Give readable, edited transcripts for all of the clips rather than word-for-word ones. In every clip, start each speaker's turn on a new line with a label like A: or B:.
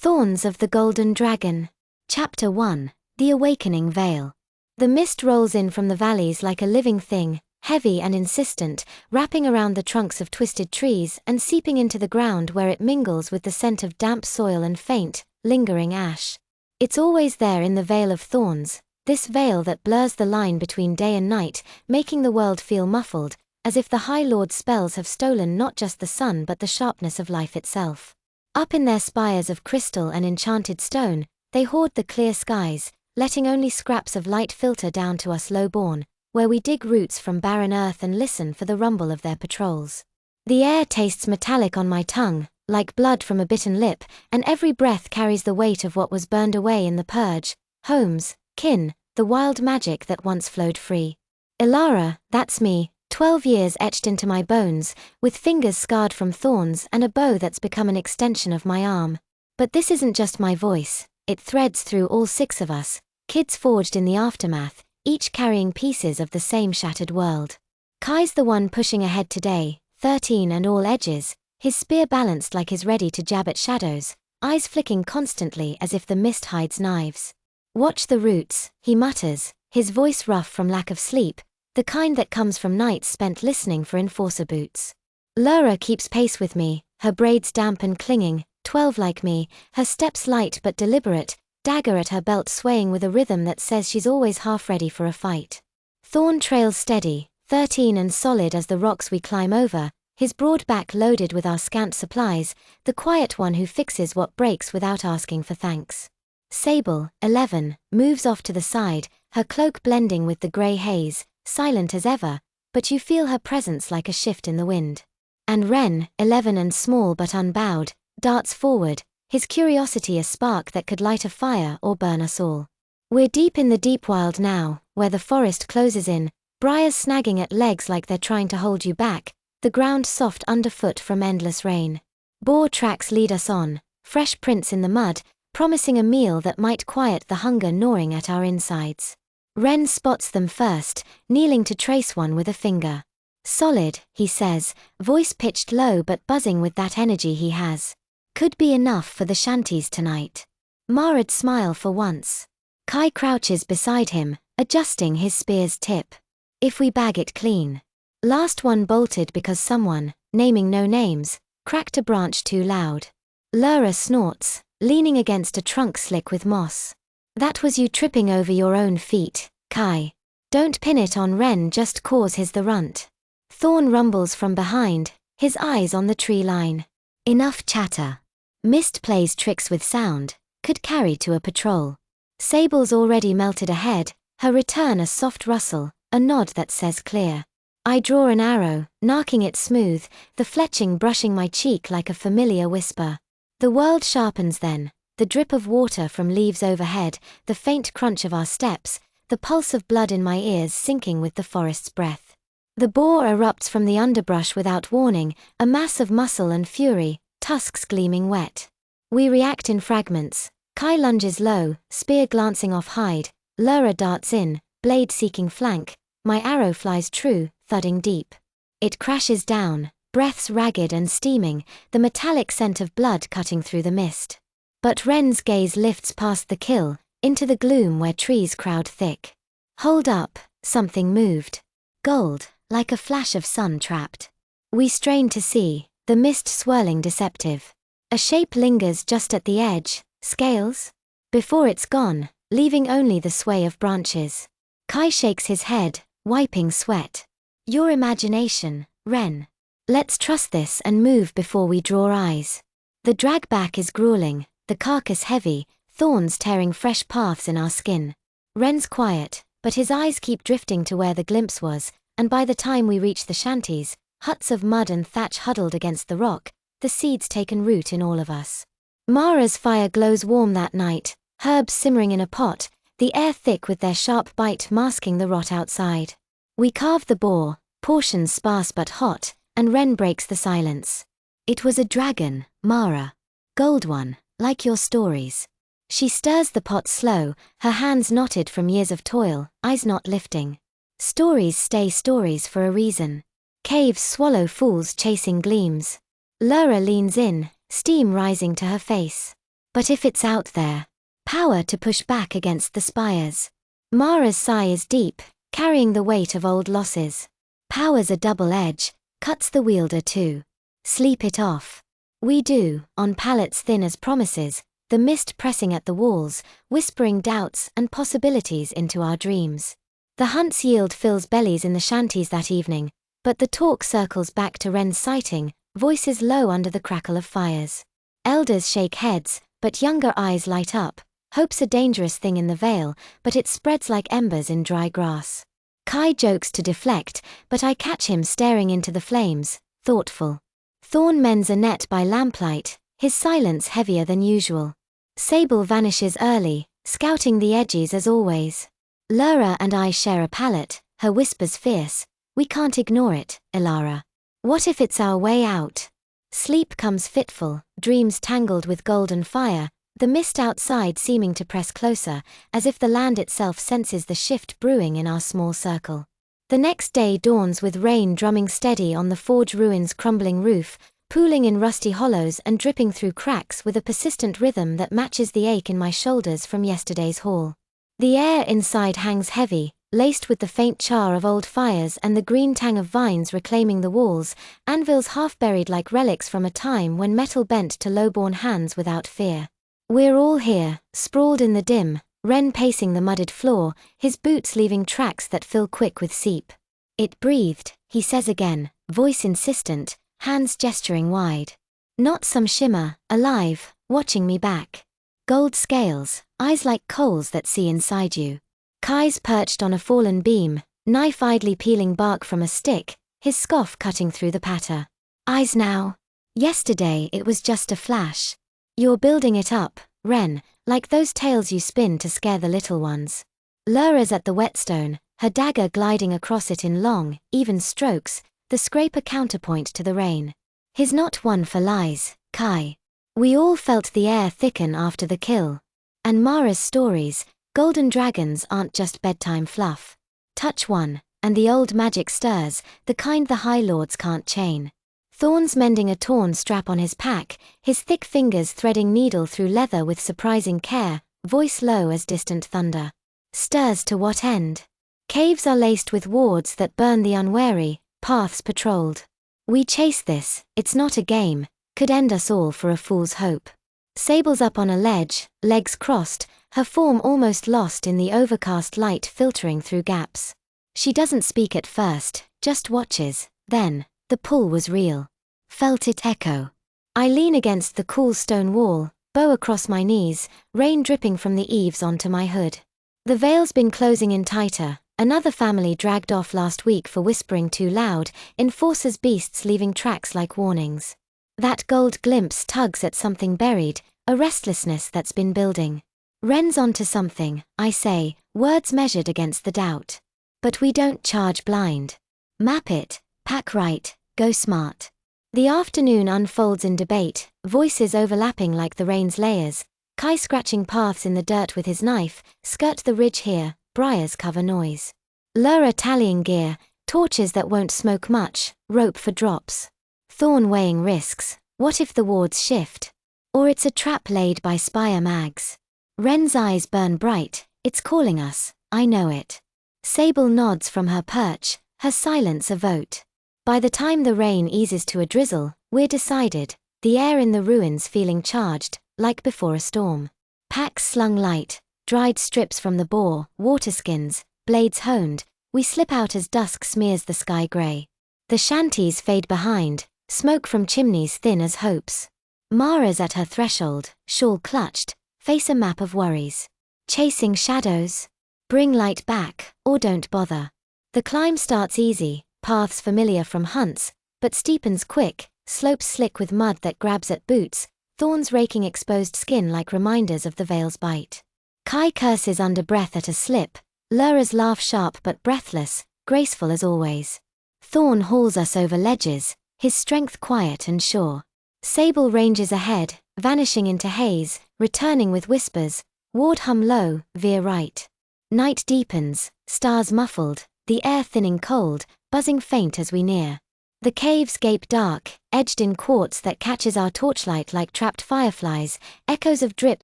A: Thorns of the Golden Dragon. Chapter 1. The Awakening Veil. The mist rolls in from the valleys like a living thing, heavy and insistent, wrapping around the trunks of twisted trees and seeping into the ground where it mingles with the scent of damp soil and faint, lingering ash. It's always there in the Veil of Thorns, this veil that blurs the line between day and night, making the world feel muffled, as if the High Lord's spells have stolen not just the sun but the sharpness of life itself. Up in their spires of crystal and enchanted stone, they hoard the clear skies, letting only scraps of light filter down to us low-born, where we dig roots from barren earth and listen for the rumble of their patrols. The air tastes metallic on my tongue, like blood from a bitten lip, and every breath carries the weight of what was burned away in the purge, homes, kin, the wild magic that once flowed free. Ilara, that's me, 12 years etched into my bones, with fingers scarred from thorns and a bow that's become an extension of my arm. But this isn't just my voice, it threads through all 6 of us, kids forged in the aftermath, each carrying pieces of the same shattered world. Kai's the one pushing ahead today, 13 and all edges, his spear balanced like he's ready to jab at shadows, eyes flicking constantly as if the mist hides knives. Watch the roots, he mutters, his voice rough from lack of sleep, the kind that comes from nights spent listening for enforcer boots. Lura keeps pace with me, her braids damp and clinging, 12 like me, her steps light but deliberate, dagger at her belt swaying with a rhythm that says she's always half ready for a fight. Thorn trails steady, 13 and solid as the rocks we climb over, his broad back loaded with our scant supplies, the quiet one who fixes what breaks without asking for thanks. Sable, 11, moves off to the side, her cloak blending with the grey haze, silent as ever, but you feel her presence like a shift in the wind. And Ren, 11 and small but unbowed, darts forward, his curiosity a spark that could light a fire or burn us all. We're deep in the deep wild now, where the forest closes in, briars snagging at legs like they're trying to hold you back, the ground soft underfoot from endless rain. Boar tracks lead us on, fresh prints in the mud, promising a meal that might quiet the hunger gnawing at our insides. Ren spots them first, kneeling to trace one with a finger. Solid, he says, voice pitched low but buzzing with that energy he has. Could be enough for the shanties tonight. Mara'd smile for once. Kai crouches beside him, adjusting his spear's tip. If we bag it clean. Last one bolted because someone, naming no names, cracked a branch too loud. Lura snorts, leaning against a trunk slick with moss. That was you tripping over your own feet, Kai. Don't pin it on Ren, just cause his the runt. Thorn rumbles from behind, his eyes on the tree line. Enough chatter. Mist plays tricks with sound, could carry to a patrol. Sable's already melted ahead, her return a soft rustle, a nod that says clear. I draw an arrow, narking it smooth, the fletching brushing my cheek like a familiar whisper. The world sharpens then, the drip of water from leaves overhead, the faint crunch of our steps, the pulse of blood in my ears syncing with the forest's breath. The boar erupts from the underbrush without warning, a mass of muscle and fury, tusks gleaming wet. We react in fragments. Kai lunges low, spear glancing off hide, Lura darts in, blade seeking flank, my arrow flies true, thudding deep. It crashes down, breaths ragged and steaming, the metallic scent of blood cutting through the mist. But Ren's gaze lifts past the kill, into the gloom where trees crowd thick. Hold up, something moved. Gold, like a flash of sun trapped. We strain to see, the mist swirling deceptive. A shape lingers just at the edge, scales? Before it's gone, leaving only the sway of branches. Kai shakes his head, wiping sweat. Your imagination, Ren. Let's trust this and move before we draw eyes. The drag back is grueling, the carcass heavy, thorns tearing fresh paths in our skin. Ren's quiet, but his eyes keep drifting to where the glimpse was, and by the time we reach the shanties, huts of mud and thatch huddled against the rock, the seeds taken root in all of us. Mara's fire glows warm that night, herbs simmering in a pot, the air thick with their sharp bite masking the rot outside. We carve the boar, portions sparse but hot, and Ren breaks the silence. It was a dragon, Mara. Gold one, like your stories. She stirs the pot slow, her hands knotted from years of toil, eyes not lifting. Stories stay stories for a reason. Caves swallow fools chasing gleams. Lura leans in, steam rising to her face. But if it's out there, power to push back against the spires. Mara's sigh is deep, carrying the weight of old losses. Power's a double edge, cuts the wielder too. Sleep it off. We do, on pallets thin as promises, the mist pressing at the walls, whispering doubts and possibilities into our dreams. The hunt's yield fills bellies in the shanties that evening, but the talk circles back to Wren's sighting, voices low under the crackle of fires. Elders shake heads, but younger eyes light up. Hope's a dangerous thing in the Vale, but it spreads like embers in dry grass. Kai jokes to deflect, but I catch him staring into the flames, thoughtful. Thorn mends a net by lamplight, his silence heavier than usual. Sable vanishes early, scouting the edges as always. Lyra and I share a pallet, her whispers fierce. We can't ignore it, Ilara. What if it's our way out? Sleep comes fitful, dreams tangled with golden fire, the mist outside seeming to press closer, as if the land itself senses the shift brewing in our small circle. The next day dawns with rain drumming steady on the forge ruin's crumbling roof, pooling in rusty hollows and dripping through cracks with a persistent rhythm that matches the ache in my shoulders from yesterday's haul. The air inside hangs heavy, laced with the faint char of old fires and the green tang of vines reclaiming the walls, anvils half buried like relics from a time when metal bent to low-born hands without fear. We're all here, sprawled in the dim, Wren pacing the mudded floor, his boots leaving tracks that fill quick with seep. It breathed, he says again, voice insistent, hands gesturing wide. Not some shimmer, alive, watching me back. Gold scales, eyes like coals that see inside you. Kai's perched on a fallen beam, knife idly peeling bark from a stick, his scoff cutting through the patter. Eyes now. Yesterday it was just a flash. You're building it up, Wren, like those tales you spin to scare the little ones. Lyra's at the whetstone, her dagger gliding across it in long, even strokes, the scrape a counterpoint to the rain. He's not one for lies, Kai. We all felt the air thicken after the kill. And Mara's stories, golden dragons aren't just bedtime fluff. Touch one, and the old magic stirs, the kind the High Lords can't chain. Thorn's mending a torn strap on his pack, his thick fingers threading needle through leather with surprising care, voice low as distant thunder. Stirs to what end? Caves are laced with wards that burn the unwary, paths patrolled. We chase this, it's not a game, could end us all for a fool's hope. Sable's up on a ledge, legs crossed, her form almost lost in the overcast light filtering through gaps. She doesn't speak at first, just watches, then, the pull was real. Felt it echo. I lean against the cool stone wall, bow across my knees, rain dripping from the eaves onto my hood. The Vale's been closing in tighter, another family dragged off last week for whispering too loud, enforcers' beasts leaving tracks like warnings. That gold glimpse tugs at something buried, a restlessness that's been building. Wren's onto something, I say, words measured against the doubt. But we don't charge blind. Map it, pack right, go smart. The afternoon unfolds in debate, voices overlapping like the rain's layers, Kai scratching paths in the dirt with his knife, skirt the ridge here, briars cover noise. Lyra tallying gear, torches that won't smoke much, rope for drops. Thorn weighing risks, what if the wards shift? Or it's a trap laid by spire mags. Wren's eyes burn bright, it's calling us, I know it. Sable nods from her perch, her silence a vote. By the time the rain eases to a drizzle, we're decided, the air in the ruins feeling charged, like before a storm. Packs slung light, dried strips from the boar, waterskins, blades honed, we slip out as dusk smears the sky grey. The shanties fade behind, smoke from chimneys thin as hopes. Mara's at her threshold, shawl clutched, face a map of worries. Chasing shadows? Bring light back, or don't bother. The climb starts easy, paths familiar from hunts, but steepens quick, slopes slick with mud that grabs at boots, thorns raking exposed skin like reminders of the Vale's bite. Kai curses under breath at a slip, Lyra's laugh sharp but breathless, graceful as always. Thorn hauls us over ledges, his strength quiet and sure. Sable ranges ahead, vanishing into haze, returning with whispers, ward hum low, veer right. Night deepens, stars muffled, the air thinning cold, buzzing faint as we near. The caves gape dark, edged in quartz that catches our torchlight like trapped fireflies, echoes of drip.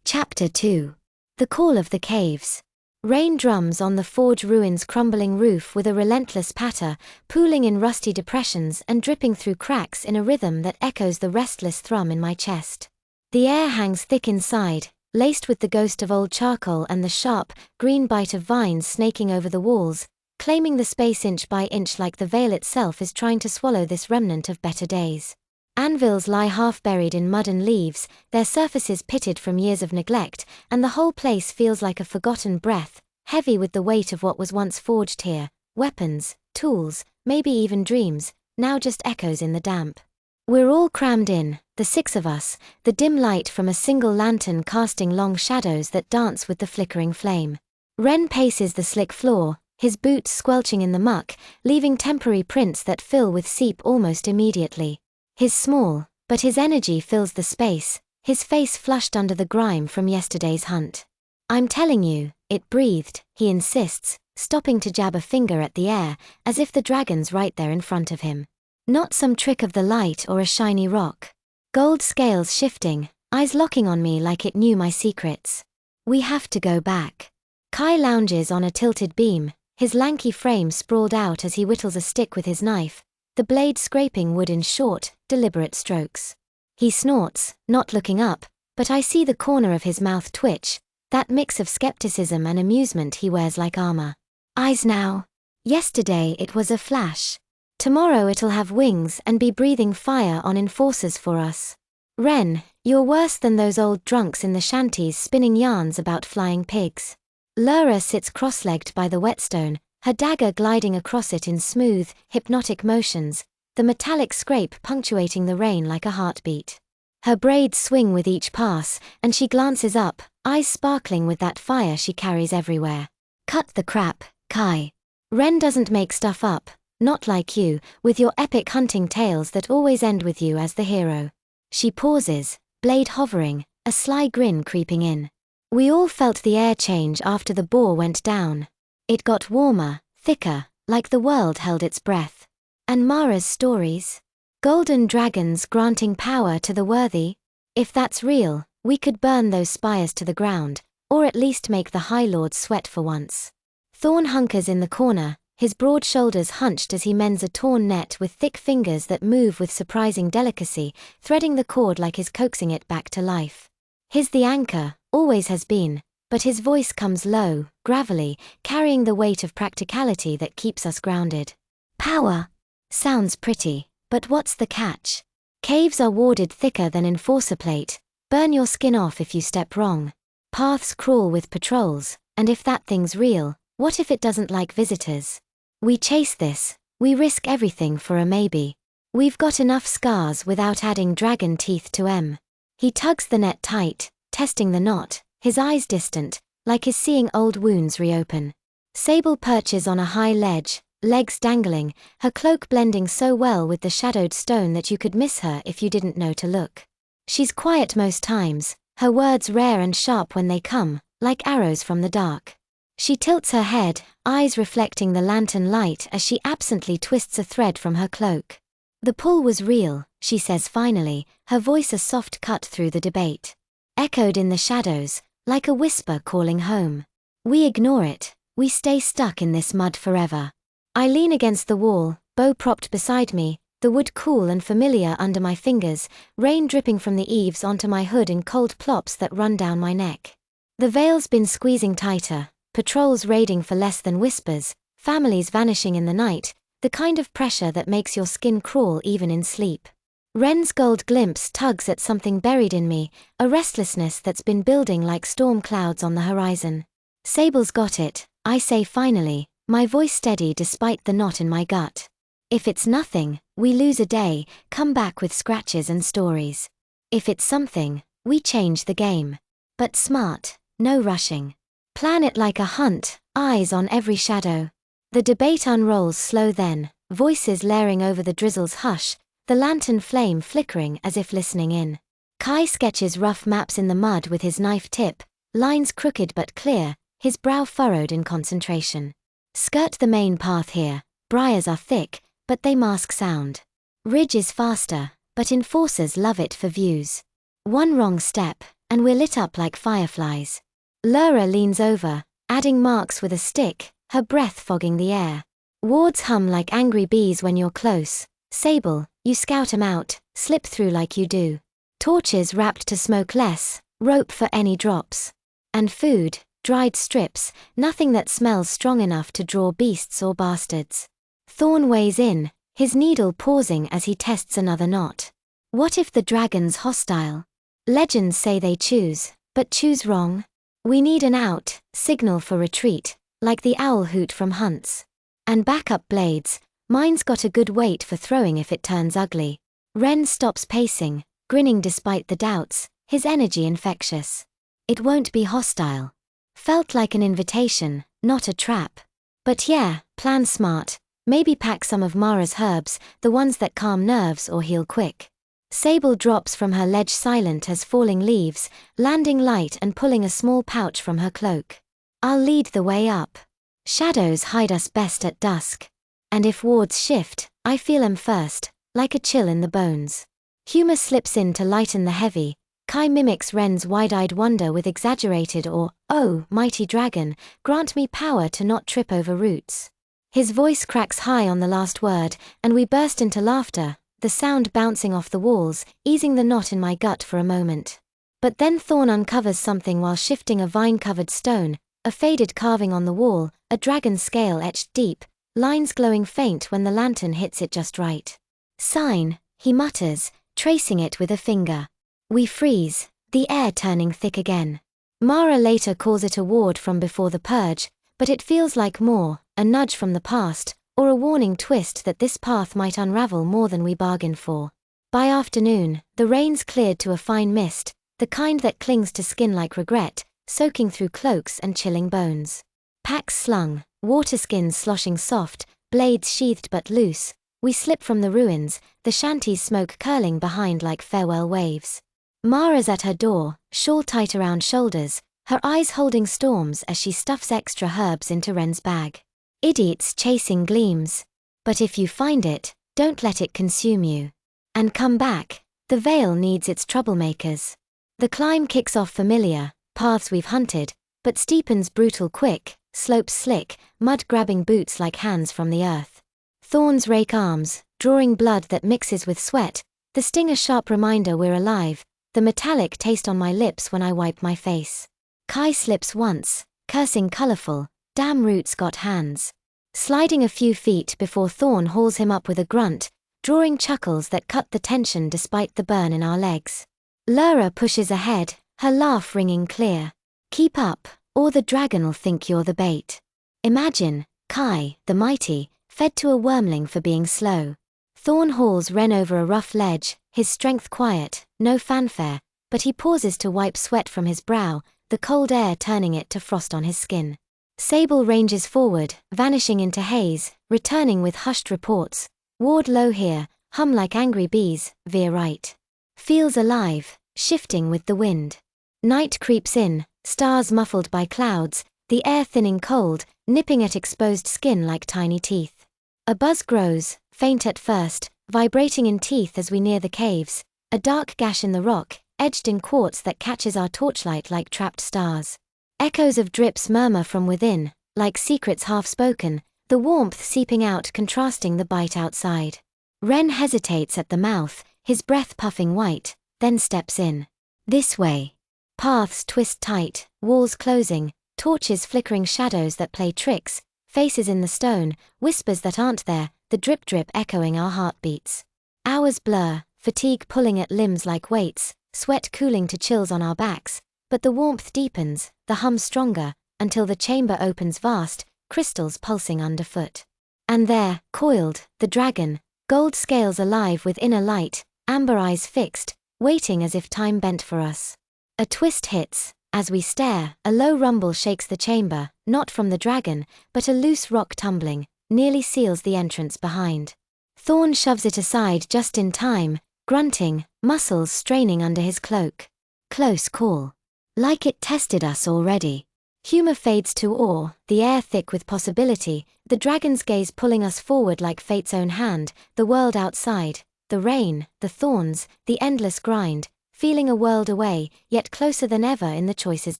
A: Chapter 2. The Call of the Caves. Rain drums on the forge ruins' crumbling roof with a relentless patter, pooling in rusty depressions and dripping through cracks in a rhythm that echoes the restless thrum in my chest. The air hangs thick inside, laced with the ghost of old charcoal and the sharp, green bite of vines snaking over the walls, claiming the space inch by inch like the veil itself is trying to swallow this remnant of better days. Anvils lie half buried in mud and leaves, their surfaces pitted from years of neglect, and the whole place feels like a forgotten breath, heavy with the weight of what was once forged here, weapons, tools, maybe even dreams, now just echoes in the damp. We're all crammed in, the 6 of us, the dim light from a single lantern casting long shadows that dance with the flickering flame. Ren paces the slick floor, his boots squelching in the muck, leaving temporary prints that fill with seep almost immediately. He's small, but his energy fills the space, his face flushed under the grime from yesterday's hunt. I'm telling you, it breathed, he insists, stopping to jab a finger at the air, as if the dragon's right there in front of him. Not some trick of the light or a shiny rock. Gold scales shifting, eyes locking on me like it knew my secrets. We have to go back. Kai lounges on a tilted beam, his lanky frame sprawled out as he whittles a stick with his knife, the blade scraping wood in short, deliberate strokes. He snorts, not looking up, but I see the corner of his mouth twitch, that mix of skepticism and amusement he wears like armor. Eyes now. Yesterday it was a flash. Tomorrow it'll have wings and be breathing fire on enforcers for us. Ren, you're worse than those old drunks in the shanties spinning yarns about flying pigs. Lura sits cross-legged by the whetstone, her dagger gliding across it in smooth, hypnotic motions, the metallic scrape punctuating the rain like a heartbeat. Her braids swing with each pass, and she glances up, eyes sparkling with that fire she carries everywhere. Cut the crap, Kai. Ren doesn't make stuff up, not like you, with your epic hunting tales that always end with you as the hero. She pauses, blade hovering, a sly grin creeping in. We all felt the air change after the boar went down. It got warmer, thicker, like the world held its breath. And Mara's stories? Golden dragons granting power to the worthy? If that's real, we could burn those spires to the ground, or at least make the High Lords sweat for once. Thorn hunkers in the corner, his broad shoulders hunched as he mends a torn net with thick fingers that move with surprising delicacy, threading the cord like he's coaxing it back to life. He's the anchor, always has been, but his voice comes low, gravelly, carrying the weight of practicality that keeps us grounded. Power. Sounds pretty, but what's the catch? Caves are warded thicker than enforcer plate, burn your skin off if you step wrong. Paths crawl with patrols, and if that thing's real, what if it doesn't like visitors? We chase this, we risk everything for a maybe. We've got enough scars without adding dragon teeth to em. He tugs the net tight, testing the knot, his eyes distant, like he's seeing old wounds reopen. Sable perches on a high ledge, legs dangling, her cloak blending so well with the shadowed stone that you could miss her if you didn't know to look. She's quiet most times, her words rare and sharp when they come, like arrows from the dark. She tilts her head, eyes reflecting the lantern light as she absently twists a thread from her cloak. The pull was real, she says finally, her voice a soft cut through the debate. Echoed in the shadows, like a whisper calling home. We ignore it, we stay stuck in this mud forever. I lean against the wall, bow propped beside me, the wood cool and familiar under my fingers, rain dripping from the eaves onto my hood in cold plops that run down my neck. The veil's been squeezing tighter, patrols raiding for less than whispers, families vanishing in the night, the kind of pressure that makes your skin crawl even in sleep. Ren's gold glimpse tugs at something buried in me, a restlessness that's been building like storm clouds on the horizon. Sable's got it, I say finally, my voice steady despite the knot in my gut. If it's nothing, we lose a day, come back with scratches and stories. If it's something, we change the game. But smart, no rushing. Plan it like a hunt, eyes on every shadow. The debate unrolls slow then, voices layering over the drizzle's hush, the lantern flame flickering as if listening in. Kai sketches rough maps in the mud with his knife tip, lines crooked but clear, his brow furrowed in concentration. Skirt the main path here, briars are thick, but they mask sound. Ridge is faster, but enforcers love it for views. One wrong step, and we're lit up like fireflies. Lura leans over, adding marks with a stick, her breath fogging the air. Wards hum like angry bees when you're close. Sable, you scout 'em out, slip through like you do. Torches wrapped to smoke less, rope for any drops. And food, dried strips, nothing that smells strong enough to draw beasts or bastards. Thorn weighs in, his needle pausing as he tests another knot. What if the dragon's hostile? Legends say they choose, but choose wrong. We need an out, signal for retreat, like the owl hoot from hunts. And backup blades, mine's got a good weight for throwing if it turns ugly. Ren stops pacing, grinning despite the doubts, his energy infectious. It won't be hostile. Felt like an invitation, not a trap. But yeah, plan smart, maybe pack some of Mara's herbs, the ones that calm nerves or heal quick. Sable drops from her ledge silent as falling leaves, landing light and pulling a small pouch from her cloak. I'll lead the way up. Shadows hide us best at dusk. And if wards shift, I feel 'em first, like a chill in the bones. Humor slips in to lighten the heavy. Kai mimics Ren's wide-eyed wonder with exaggerated or, "Oh, mighty dragon, grant me power to not trip over roots." His voice cracks high on the last word, and we burst into laughter, the sound bouncing off the walls, easing the knot in my gut for a moment. But then Thorn uncovers something while shifting a vine-covered stone, a faded carving on the wall, a dragon scale etched deep, lines glowing faint when the lantern hits it just right. "Sign," he mutters, tracing it with a finger. We freeze, the air turning thick again. Mara later calls it a ward from before the purge, but it feels like more, a nudge from the past, or a warning twist that this path might unravel more than we bargained for. By afternoon, the rain's cleared to a fine mist, the kind that clings to skin like regret, soaking through cloaks and chilling bones. Packs slung, waterskins sloshing soft, blades sheathed but loose, we slip from the ruins, the shanty's smoke curling behind like farewell waves. Mara's at her door, shawl tight around shoulders, her eyes holding storms as she stuffs extra herbs into Ren's bag. Idiots chasing gleams. But if you find it, don't let it consume you. And come back, the Vale needs its troublemakers. The climb kicks off familiar, paths we've hunted, but steepens brutal quick, slopes slick, mud-grabbing boots like hands from the earth. Thorns rake arms, drawing blood that mixes with sweat, the sting a sharp reminder we're alive, the metallic taste on my lips when I wipe my face. Kai slips once, cursing colorful, damn roots got hands. Sliding a few feet before Thorn hauls him up with a grunt, drawing chuckles that cut the tension despite the burn in our legs. Lura pushes ahead, her laugh ringing clear. Keep up, or the dragon'll think you're the bait. Imagine, Kai, the mighty, fed to a wormling for being slow. Thorn hauls Ren over a rough ledge, his strength quiet, no fanfare, but he pauses to wipe sweat from his brow, the cold air turning it to frost on his skin. Sable ranges forward, vanishing into haze, returning with hushed reports. Ward low here, hum like angry bees, veer right. Feels alive, shifting with the wind. Night creeps in, stars muffled by clouds, the air thinning cold, nipping at exposed skin like tiny teeth. A buzz grows, faint at first, vibrating in teeth as we near the caves, a dark gash in the rock, edged in quartz that catches our torchlight like trapped stars. Echoes of drips murmur from within, like secrets half-spoken, the warmth seeping out contrasting the bite outside. Ren hesitates at the mouth, his breath puffing white, then steps in. This way. Paths twist tight, walls closing, torches flickering shadows that play tricks, faces in the stone, whispers that aren't there, the drip-drip echoing our heartbeats. Hours blur, fatigue pulling at limbs like weights, sweat cooling to chills on our backs, but the warmth deepens, the hum stronger, until the chamber opens vast, crystals pulsing underfoot. And there, coiled, the dragon, gold scales alive with inner light, amber eyes fixed, waiting as if time bent for us. A twist hits. As we stare, a low rumble shakes the chamber, not from the dragon, but a loose rock tumbling, nearly seals the entrance behind. Thorn shoves it aside just in time, grunting, muscles straining under his cloak. Close call. Like it tested us already. Humor fades to awe, the air thick with possibility, the dragon's gaze pulling us forward like fate's own hand, the world outside, the rain, the thorns, the endless grind, feeling a world away, yet closer than ever in the choices.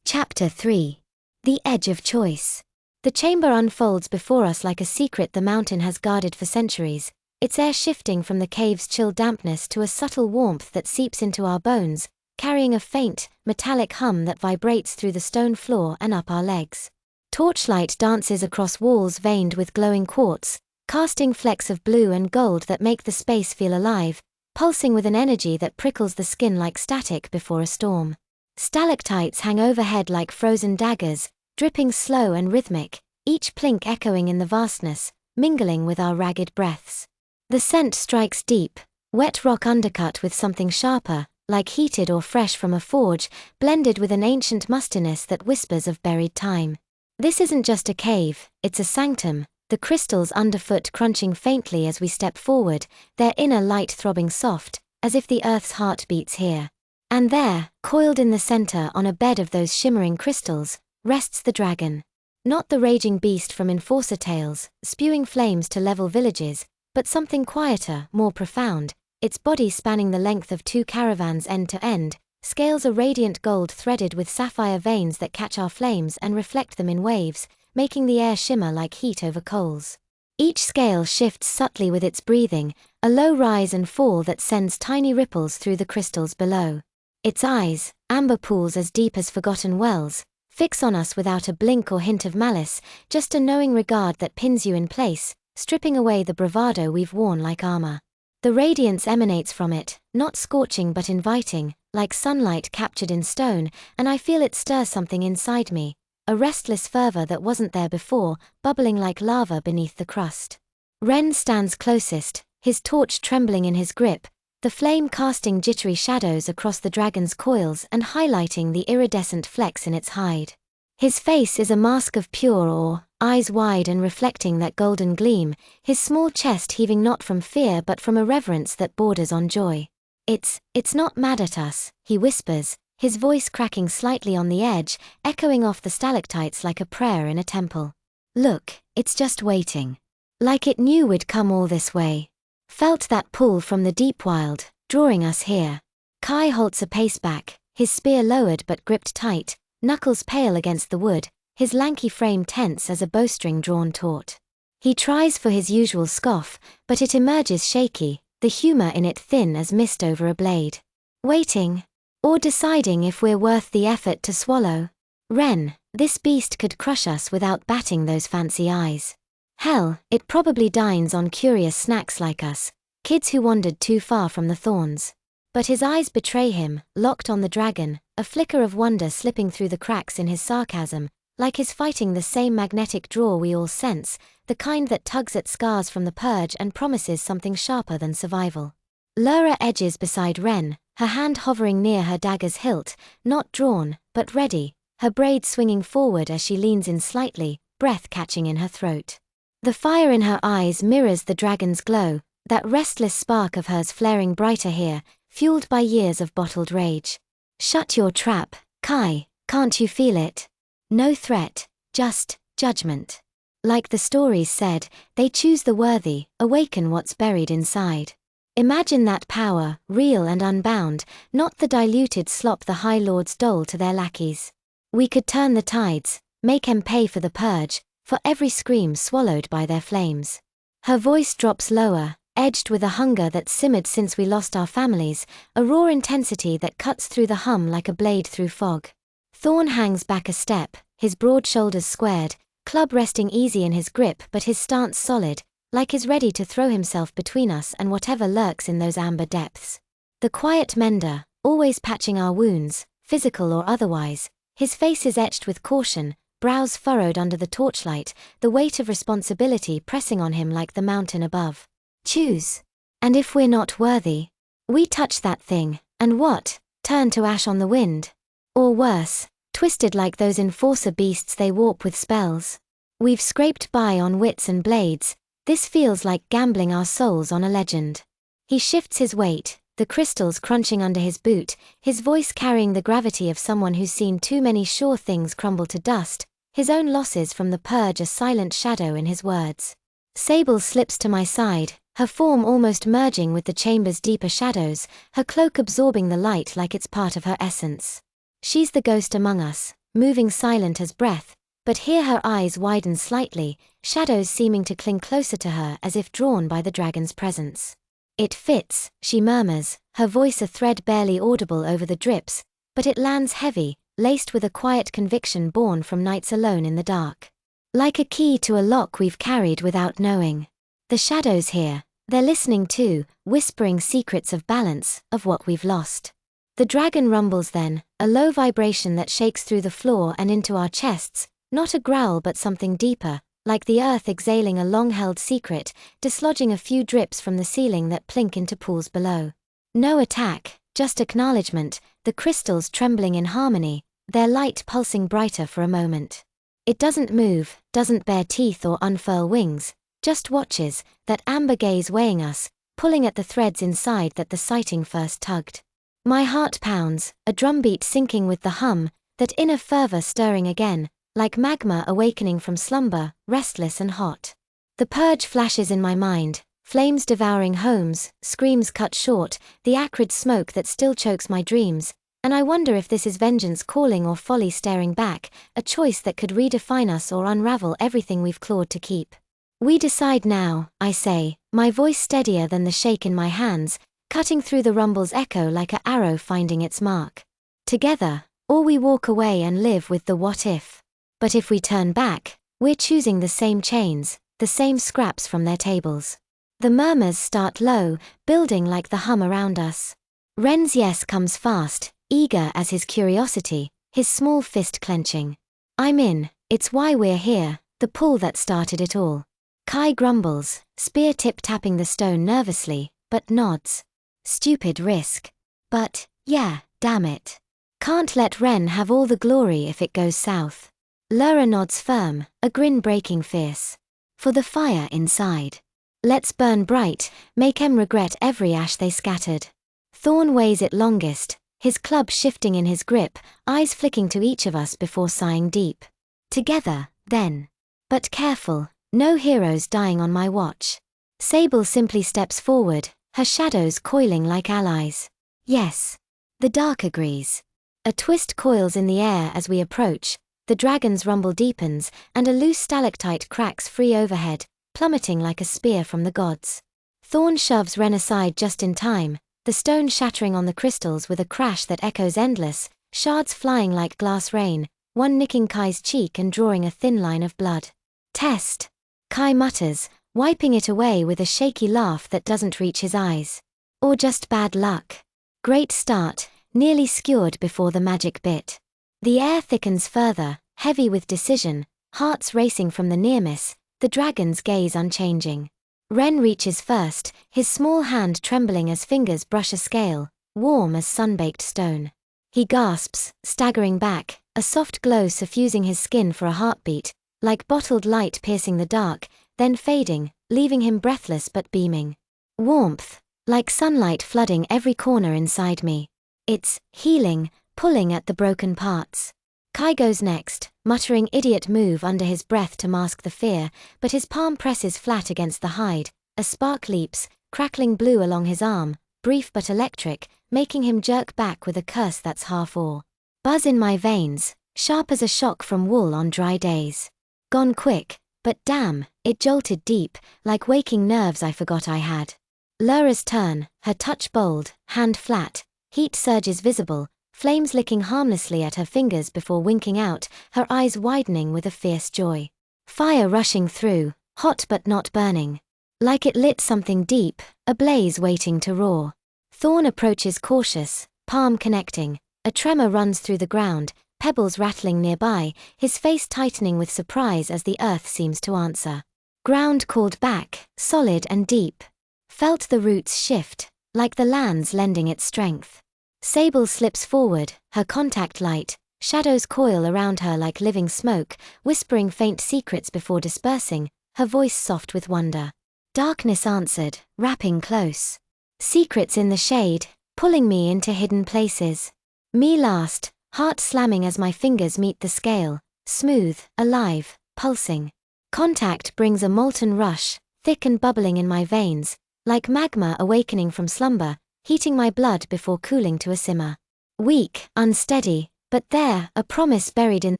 A: Chapter 3. The Edge of Choice. The chamber unfolds before us like a secret the mountain has guarded for centuries, its air shifting from the cave's chill dampness to a subtle warmth that seeps into our bones, carrying a faint, metallic hum that vibrates through the stone floor and up our legs. Torchlight dances across walls veined with glowing quartz, casting flecks of blue and gold that make the space feel alive, pulsing with an energy that prickles the skin like static before a storm. Stalactites hang overhead like frozen daggers, dripping slow and rhythmic, each plink echoing in the vastness, mingling with our ragged breaths. The scent strikes deep, wet rock undercut with something sharper, like heated or fresh from a forge, blended with an ancient mustiness that whispers of buried time. This isn't just a cave, it's a sanctum, the crystals underfoot crunching faintly as we step forward, their inner light throbbing soft, as if the earth's heart beats here. And there, coiled in the center on a bed of those shimmering crystals, rests the dragon. Not the raging beast from Enforcer tales, spewing flames to level villages, but something quieter, more profound, its body spanning the length of 2 caravans end to end, scales a radiant gold threaded with sapphire veins that catch our flames and reflect them in waves, making the air shimmer like heat over coals. Each scale shifts subtly with its breathing, a low rise and fall that sends tiny ripples through the crystals below. Its eyes, amber pools as deep as forgotten wells, fix on us without a blink or hint of malice, just a knowing regard that pins you in place, stripping away the bravado we've worn like armor. The radiance emanates from it, not scorching but inviting, like sunlight captured in stone, and I feel it stir something inside me, a restless fervor that wasn't there before, bubbling like lava beneath the crust. Ren stands closest, his torch trembling in his grip, the flame casting jittery shadows across the dragon's coils and highlighting the iridescent flecks in its hide. His face is a mask of pure awe, eyes wide and reflecting that golden gleam, his small chest heaving not from fear but from a reverence that borders on joy. It's not mad at us," he whispers, his voice cracking slightly on the edge, echoing off the stalactites like a prayer in a temple. "Look, it's just waiting. Like it knew we'd come all this way. Felt that pull from the deep wild, drawing us here." Kai halts a pace back, his spear lowered but gripped tight, knuckles pale against the wood, his lanky frame tense as a bowstring drawn taut. He tries for his usual scoff, but it emerges shaky, the humor in it thin as mist over a blade. "Waiting? Or deciding if we're worth the effort to swallow? Ren, this beast could crush us without batting those fancy eyes. Hell, it probably dines on curious snacks like us, kids who wandered too far from the thorns." But his eyes betray him, locked on the dragon, a flicker of wonder slipping through the cracks in his sarcasm, like he's fighting the same magnetic draw we all sense, the kind that tugs at scars from the purge and promises something sharper than survival. Lura edges beside Ren, her hand hovering near her dagger's hilt, not drawn, but ready, her braid swinging forward as she leans in slightly, breath catching in her throat. The fire in her eyes mirrors the dragon's glow, that restless spark of hers flaring brighter here, fueled by years of bottled rage. "Shut your trap, Kai, can't you feel it? No threat, just judgment. Like the stories said, they choose the worthy, awaken what's buried inside. Imagine that power, real and unbound, not the diluted slop the High Lords dole to their lackeys. We could turn the tides, make 'em pay for the purge, for every scream swallowed by their flames." Her voice drops lower, edged with a hunger that simmered since we lost our families, a raw intensity that cuts through the hum like a blade through fog. Thorn hangs back a step, his broad shoulders squared, club resting easy in his grip but his stance solid, like he's ready to throw himself between us and whatever lurks in those amber depths. The quiet mender, always patching our wounds, physical or otherwise, his face is etched with caution, brows furrowed under the torchlight, the weight of responsibility pressing on him like the mountain above. "Choose. And if we're not worthy? We touch that thing, and what? Turn to ash on the wind? Or worse, twisted like those enforcer beasts they warp with spells? We've scraped by on wits and blades, this feels like gambling our souls on a legend." He shifts his weight, the crystals crunching under his boot, his voice carrying the gravity of someone who's seen too many sure things crumble to dust, his own losses from the purge a silent shadow in his words. Sable slips to my side, her form almost merging with the chamber's deeper shadows, her cloak absorbing the light like it's part of her essence. She's the ghost among us, moving silent as breath, but here her eyes widen slightly, shadows seeming to cling closer to her as if drawn by the dragon's presence. "It fits," she murmurs, her voice a thread barely audible over the drips, but it lands heavy, laced with a quiet conviction born from nights alone in the dark. Like a key to a lock we've carried without knowing. The shadows here, they're listening too, whispering secrets of balance, of what we've lost. The dragon rumbles then, a low vibration that shakes through the floor and into our chests, not a growl but something deeper, like the earth exhaling a long-held secret, dislodging a few drips from the ceiling that plink into pools below. No attack, just acknowledgement, the crystals trembling in harmony, their light pulsing brighter for a moment. It doesn't move, doesn't bare teeth or unfurl wings, just watches, that amber gaze weighing us, pulling at the threads inside that the sighting first tugged. My heart pounds, a drumbeat syncing with the hum, that inner fervor stirring again, like magma awakening from slumber, restless and hot. The purge flashes in my mind, flames devouring homes, screams cut short, the acrid smoke that still chokes my dreams, and I wonder if this is vengeance calling or folly staring back, a choice that could redefine us or unravel everything we've clawed to keep. We decide now, I say, my voice steadier than the shake in my hands, cutting through the rumble's echo like an arrow finding its mark. Together, or we walk away and live with the what if. But if we turn back, we're choosing the same chains, the same scraps from their tables. The murmurs start low, building like the hum around us. Ren's yes comes fast, eager as his curiosity, his small fist clenching. "I'm in, it's why we're here, the pull that started it all." Kai grumbles, spear tip tapping the stone nervously, but nods. "Stupid risk. But, yeah, damn it. Can't let Ren have all the glory if it goes south." Lura nods firm, a grin breaking fierce. "For the fire inside. Let's burn bright, make 'em regret every ash they scattered." Thorn weighs it longest, his club shifting in his grip, eyes flicking to each of us before sighing deep. "Together, then. But careful, no heroes dying on my watch." Sable simply steps forward, her shadows coiling like allies. "Yes." The dark agrees. A twist coils in the air as we approach, the dragon's rumble deepens, and a loose stalactite cracks free overhead, plummeting like a spear from the gods. Thorn shoves Ren aside just in time, the stone shattering on the crystals with a crash that echoes endless, shards flying like glass rain, one nicking Kai's cheek and drawing a thin line of blood. "Test," Kai mutters, wiping it away with a shaky laugh that doesn't reach his eyes. "Or just bad luck." Great start, nearly skewered before the magic bit. The air thickens further, heavy with decision, hearts racing from the near miss, the dragon's gaze unchanging. Ren reaches first, his small hand trembling as fingers brush a scale, warm as sun-baked stone. He gasps, staggering back, a soft glow suffusing his skin for a heartbeat, like bottled light piercing the dark, then fading, leaving him breathless but beaming. Warmth, like sunlight flooding every corner inside me. It's healing, pulling at the broken parts. Kai goes next, muttering idiot move under his breath to mask the fear, but his palm presses flat against the hide, a spark leaps, crackling blue along his arm, brief but electric, making him jerk back with a curse that's half awe. Buzz in my veins, sharp as a shock from wool on dry days. Gone quick, but damn, it jolted deep, like waking nerves I forgot I had. Lura's turn, her touch bold, hand flat, heat surges visible, flames licking harmlessly at her fingers before winking out, her eyes widening with a fierce joy. Fire rushing through, hot but not burning. Like it lit something deep, a blaze waiting to roar. Thorn approaches cautious, palm connecting, a tremor runs through the ground, pebbles rattling nearby, his face tightening with surprise as the earth seems to answer. Ground called back, solid and deep. Felt the roots shift, like the land's lending its strength. Sable slips forward, her contact light, shadows coil around her like living smoke, whispering faint secrets before dispersing, her voice soft with wonder. Darkness answered, wrapping close. Secrets in the shade, pulling me into hidden places. Me last, heart slamming as my fingers meet the scale, smooth, alive, pulsing. Contact brings a molten rush, thick and bubbling in my veins, like magma awakening from slumber, heating my blood before cooling to a simmer. Weak, unsteady, but there, a promise buried in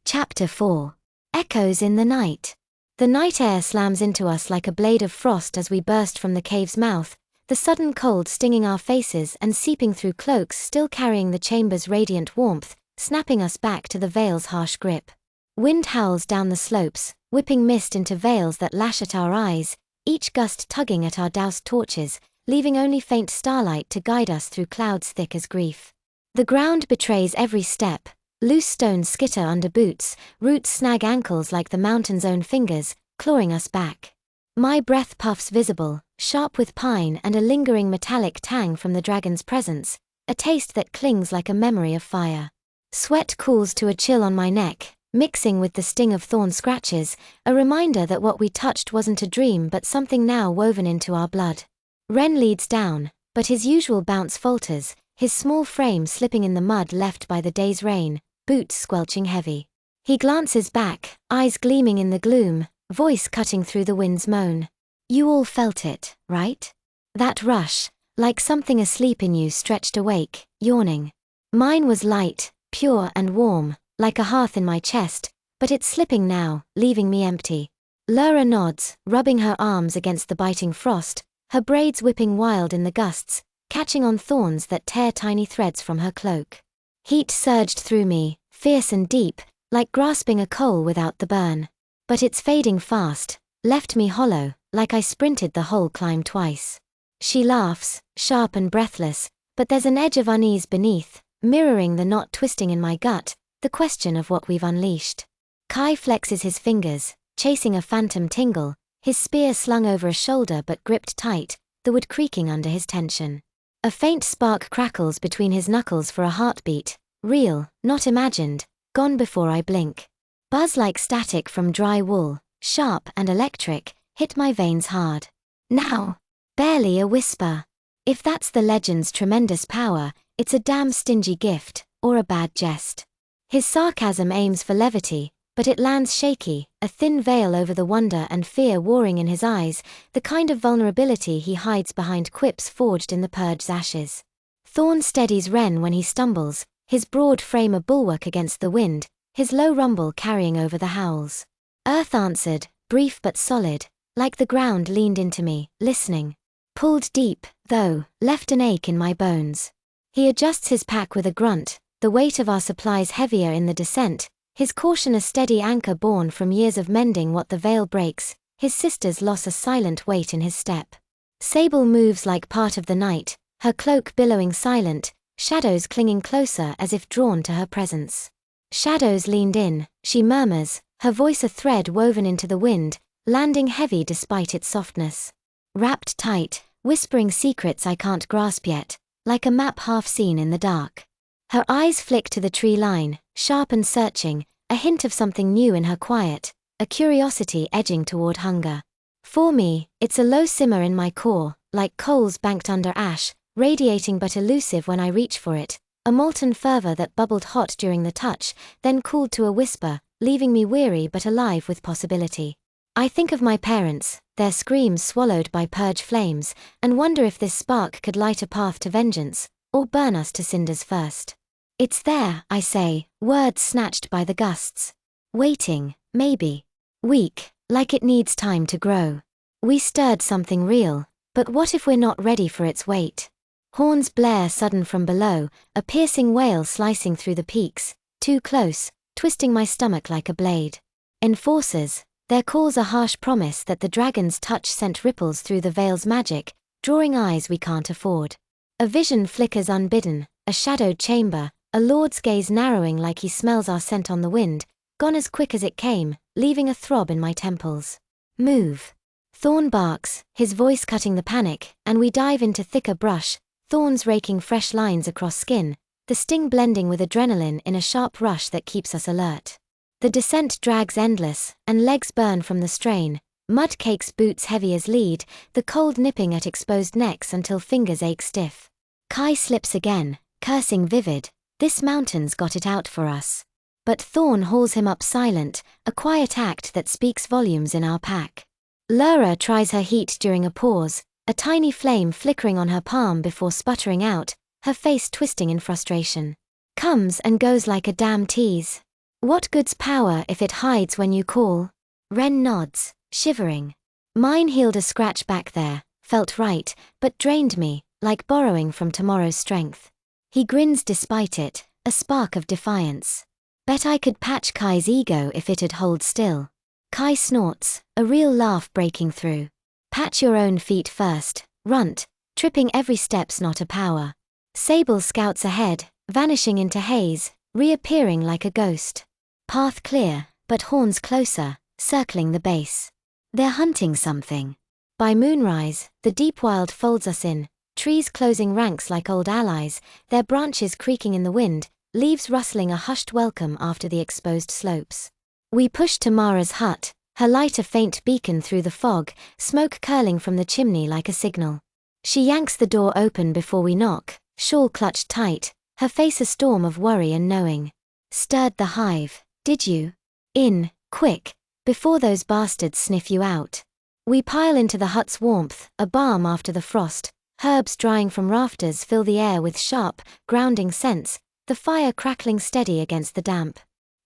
A: Chapter 4. Echoes in the night. The night air slams into us like a blade of frost as we burst from the cave's mouth, the sudden cold stinging our faces and seeping through cloaks still carrying the chamber's radiant warmth, snapping us back to the veil's harsh grip. Wind howls down the slopes, whipping mist into veils that lash at our eyes, each gust tugging at our doused torches, leaving only faint starlight to guide us through clouds thick as grief. The ground betrays every step. Loose stones skitter under boots, roots snag ankles like the mountain's own fingers, clawing us back. My breath puffs visible, sharp with pine and a lingering metallic tang from the dragon's presence, a taste that clings like a memory of fire. Sweat cools to a chill on my neck, mixing with the sting of thorn scratches, a reminder that what we touched wasn't a dream but something now woven into our blood. Ren leads down, but his usual bounce falters, his small frame slipping in the mud left by the day's rain, boots squelching heavy. He glances back, eyes gleaming in the gloom, voice cutting through the wind's moan. You all felt it, right? That rush, like something asleep in you stretched awake, yawning. Mine was light, pure and warm, like a hearth in my chest, but it's slipping now, leaving me empty. Lyra nods, rubbing her arms against the biting frost, her braids whipping wild in the gusts, catching on thorns that tear tiny threads from her cloak. Heat surged through me, fierce and deep, like grasping a coal without the burn. But it's fading fast, left me hollow, like I sprinted the whole climb twice. She laughs, sharp and breathless, but there's an edge of unease beneath, mirroring the knot twisting in my gut, the question of what we've unleashed. Kai flexes his fingers, chasing a phantom tingle, his spear slung over a shoulder but gripped tight, the wood creaking under his tension. A faint spark crackles between his knuckles for a heartbeat, real, not imagined, gone before I blink. Buzz like static from dry wool, sharp and electric, hit my veins hard. Now! Barely a whisper. If that's the legend's tremendous power, it's a damn stingy gift, or a bad jest. His sarcasm aims for levity, but it lands shaky, a thin veil over the wonder and fear warring in his eyes, the kind of vulnerability he hides behind quips forged in the purge's ashes. Thorn steadies Ren when he stumbles, his broad frame a bulwark against the wind, his low rumble carrying over the howls. Earth answered, brief but solid, like the ground leaned into me, listening. Pulled deep, though, left an ache in my bones. He adjusts his pack with a grunt, the weight of our supplies heavier in the descent, his caution a steady anchor born from years of mending what the veil breaks, his sister's loss a silent weight in his step. Sable moves like part of the night, her cloak billowing silent, shadows clinging closer as if drawn to her presence. Shadows leaned in, she murmurs, her voice a thread woven into the wind, landing heavy despite its softness. Wrapped tight, whispering secrets I can't grasp yet, like a map half seen in the dark. Her eyes flick to the tree line, sharp and searching, a hint of something new in her quiet, a curiosity edging toward hunger. For me, it's a low simmer in my core, like coals banked under ash, radiating but elusive when I reach for it, a molten fervor that bubbled hot during the touch, then cooled to a whisper, leaving me weary but alive with possibility. I think of my parents, their screams swallowed by purge flames, and wonder if this spark could light a path to vengeance, or burn us to cinders first. It's there, I say, words snatched by the gusts. Waiting, maybe. Weak, like it needs time to grow. We stirred something real, but what if we're not ready for its weight? Horns blare sudden from below, a piercing wail slicing through the peaks, too close, twisting my stomach like a blade. Enforcers, their calls a harsh promise that the dragon's touch sent ripples through the veil's magic, drawing eyes we can't afford. A vision flickers unbidden, a shadowed chamber, a lord's gaze narrowing like he smells our scent on the wind, gone as quick as it came, leaving a throb in my temples. Move. Thorn barks, his voice cutting the panic, and we dive into thicker brush, thorns raking fresh lines across skin, the sting blending with adrenaline in a sharp rush that keeps us alert. The descent drags endless, and legs burn from the strain, mud cakes boots heavy as lead, the cold nipping at exposed necks until fingers ache stiff. Kai slips again, cursing vivid, this mountain's got it out for us. But Thorn hauls him up silent, a quiet act that speaks volumes in our pack. Lura tries her heat during a pause, a tiny flame flickering on her palm before sputtering out, her face twisting in frustration. Comes and goes like a damn tease. What good's power if it hides when you call? Ren nods, shivering. Mine healed a scratch back there, felt right, but drained me, like borrowing from tomorrow's strength. He grins despite it, a spark of defiance. Bet I could patch Kai's ego if it'd hold still. Kai snorts, a real laugh breaking through. Patch your own feet first, runt, tripping every step's not a power. Sable scouts ahead, vanishing into haze, reappearing like a ghost. Path clear, but horns closer, circling the base. They're hunting something. By moonrise, the deep wild folds us in, trees closing ranks like old allies, their branches creaking in the wind, leaves rustling a hushed welcome after the exposed slopes. We push to Mara's hut, her light a faint beacon through the fog, smoke curling from the chimney like a signal. She yanks the door open before we knock, shawl clutched tight, her face a storm of worry and knowing. Stirred the hive, did you? In, quick, before those bastards sniff you out. We pile into the hut's warmth, a balm after the frost, herbs drying from rafters fill the air with sharp, grounding scents, the fire crackling steady against the damp.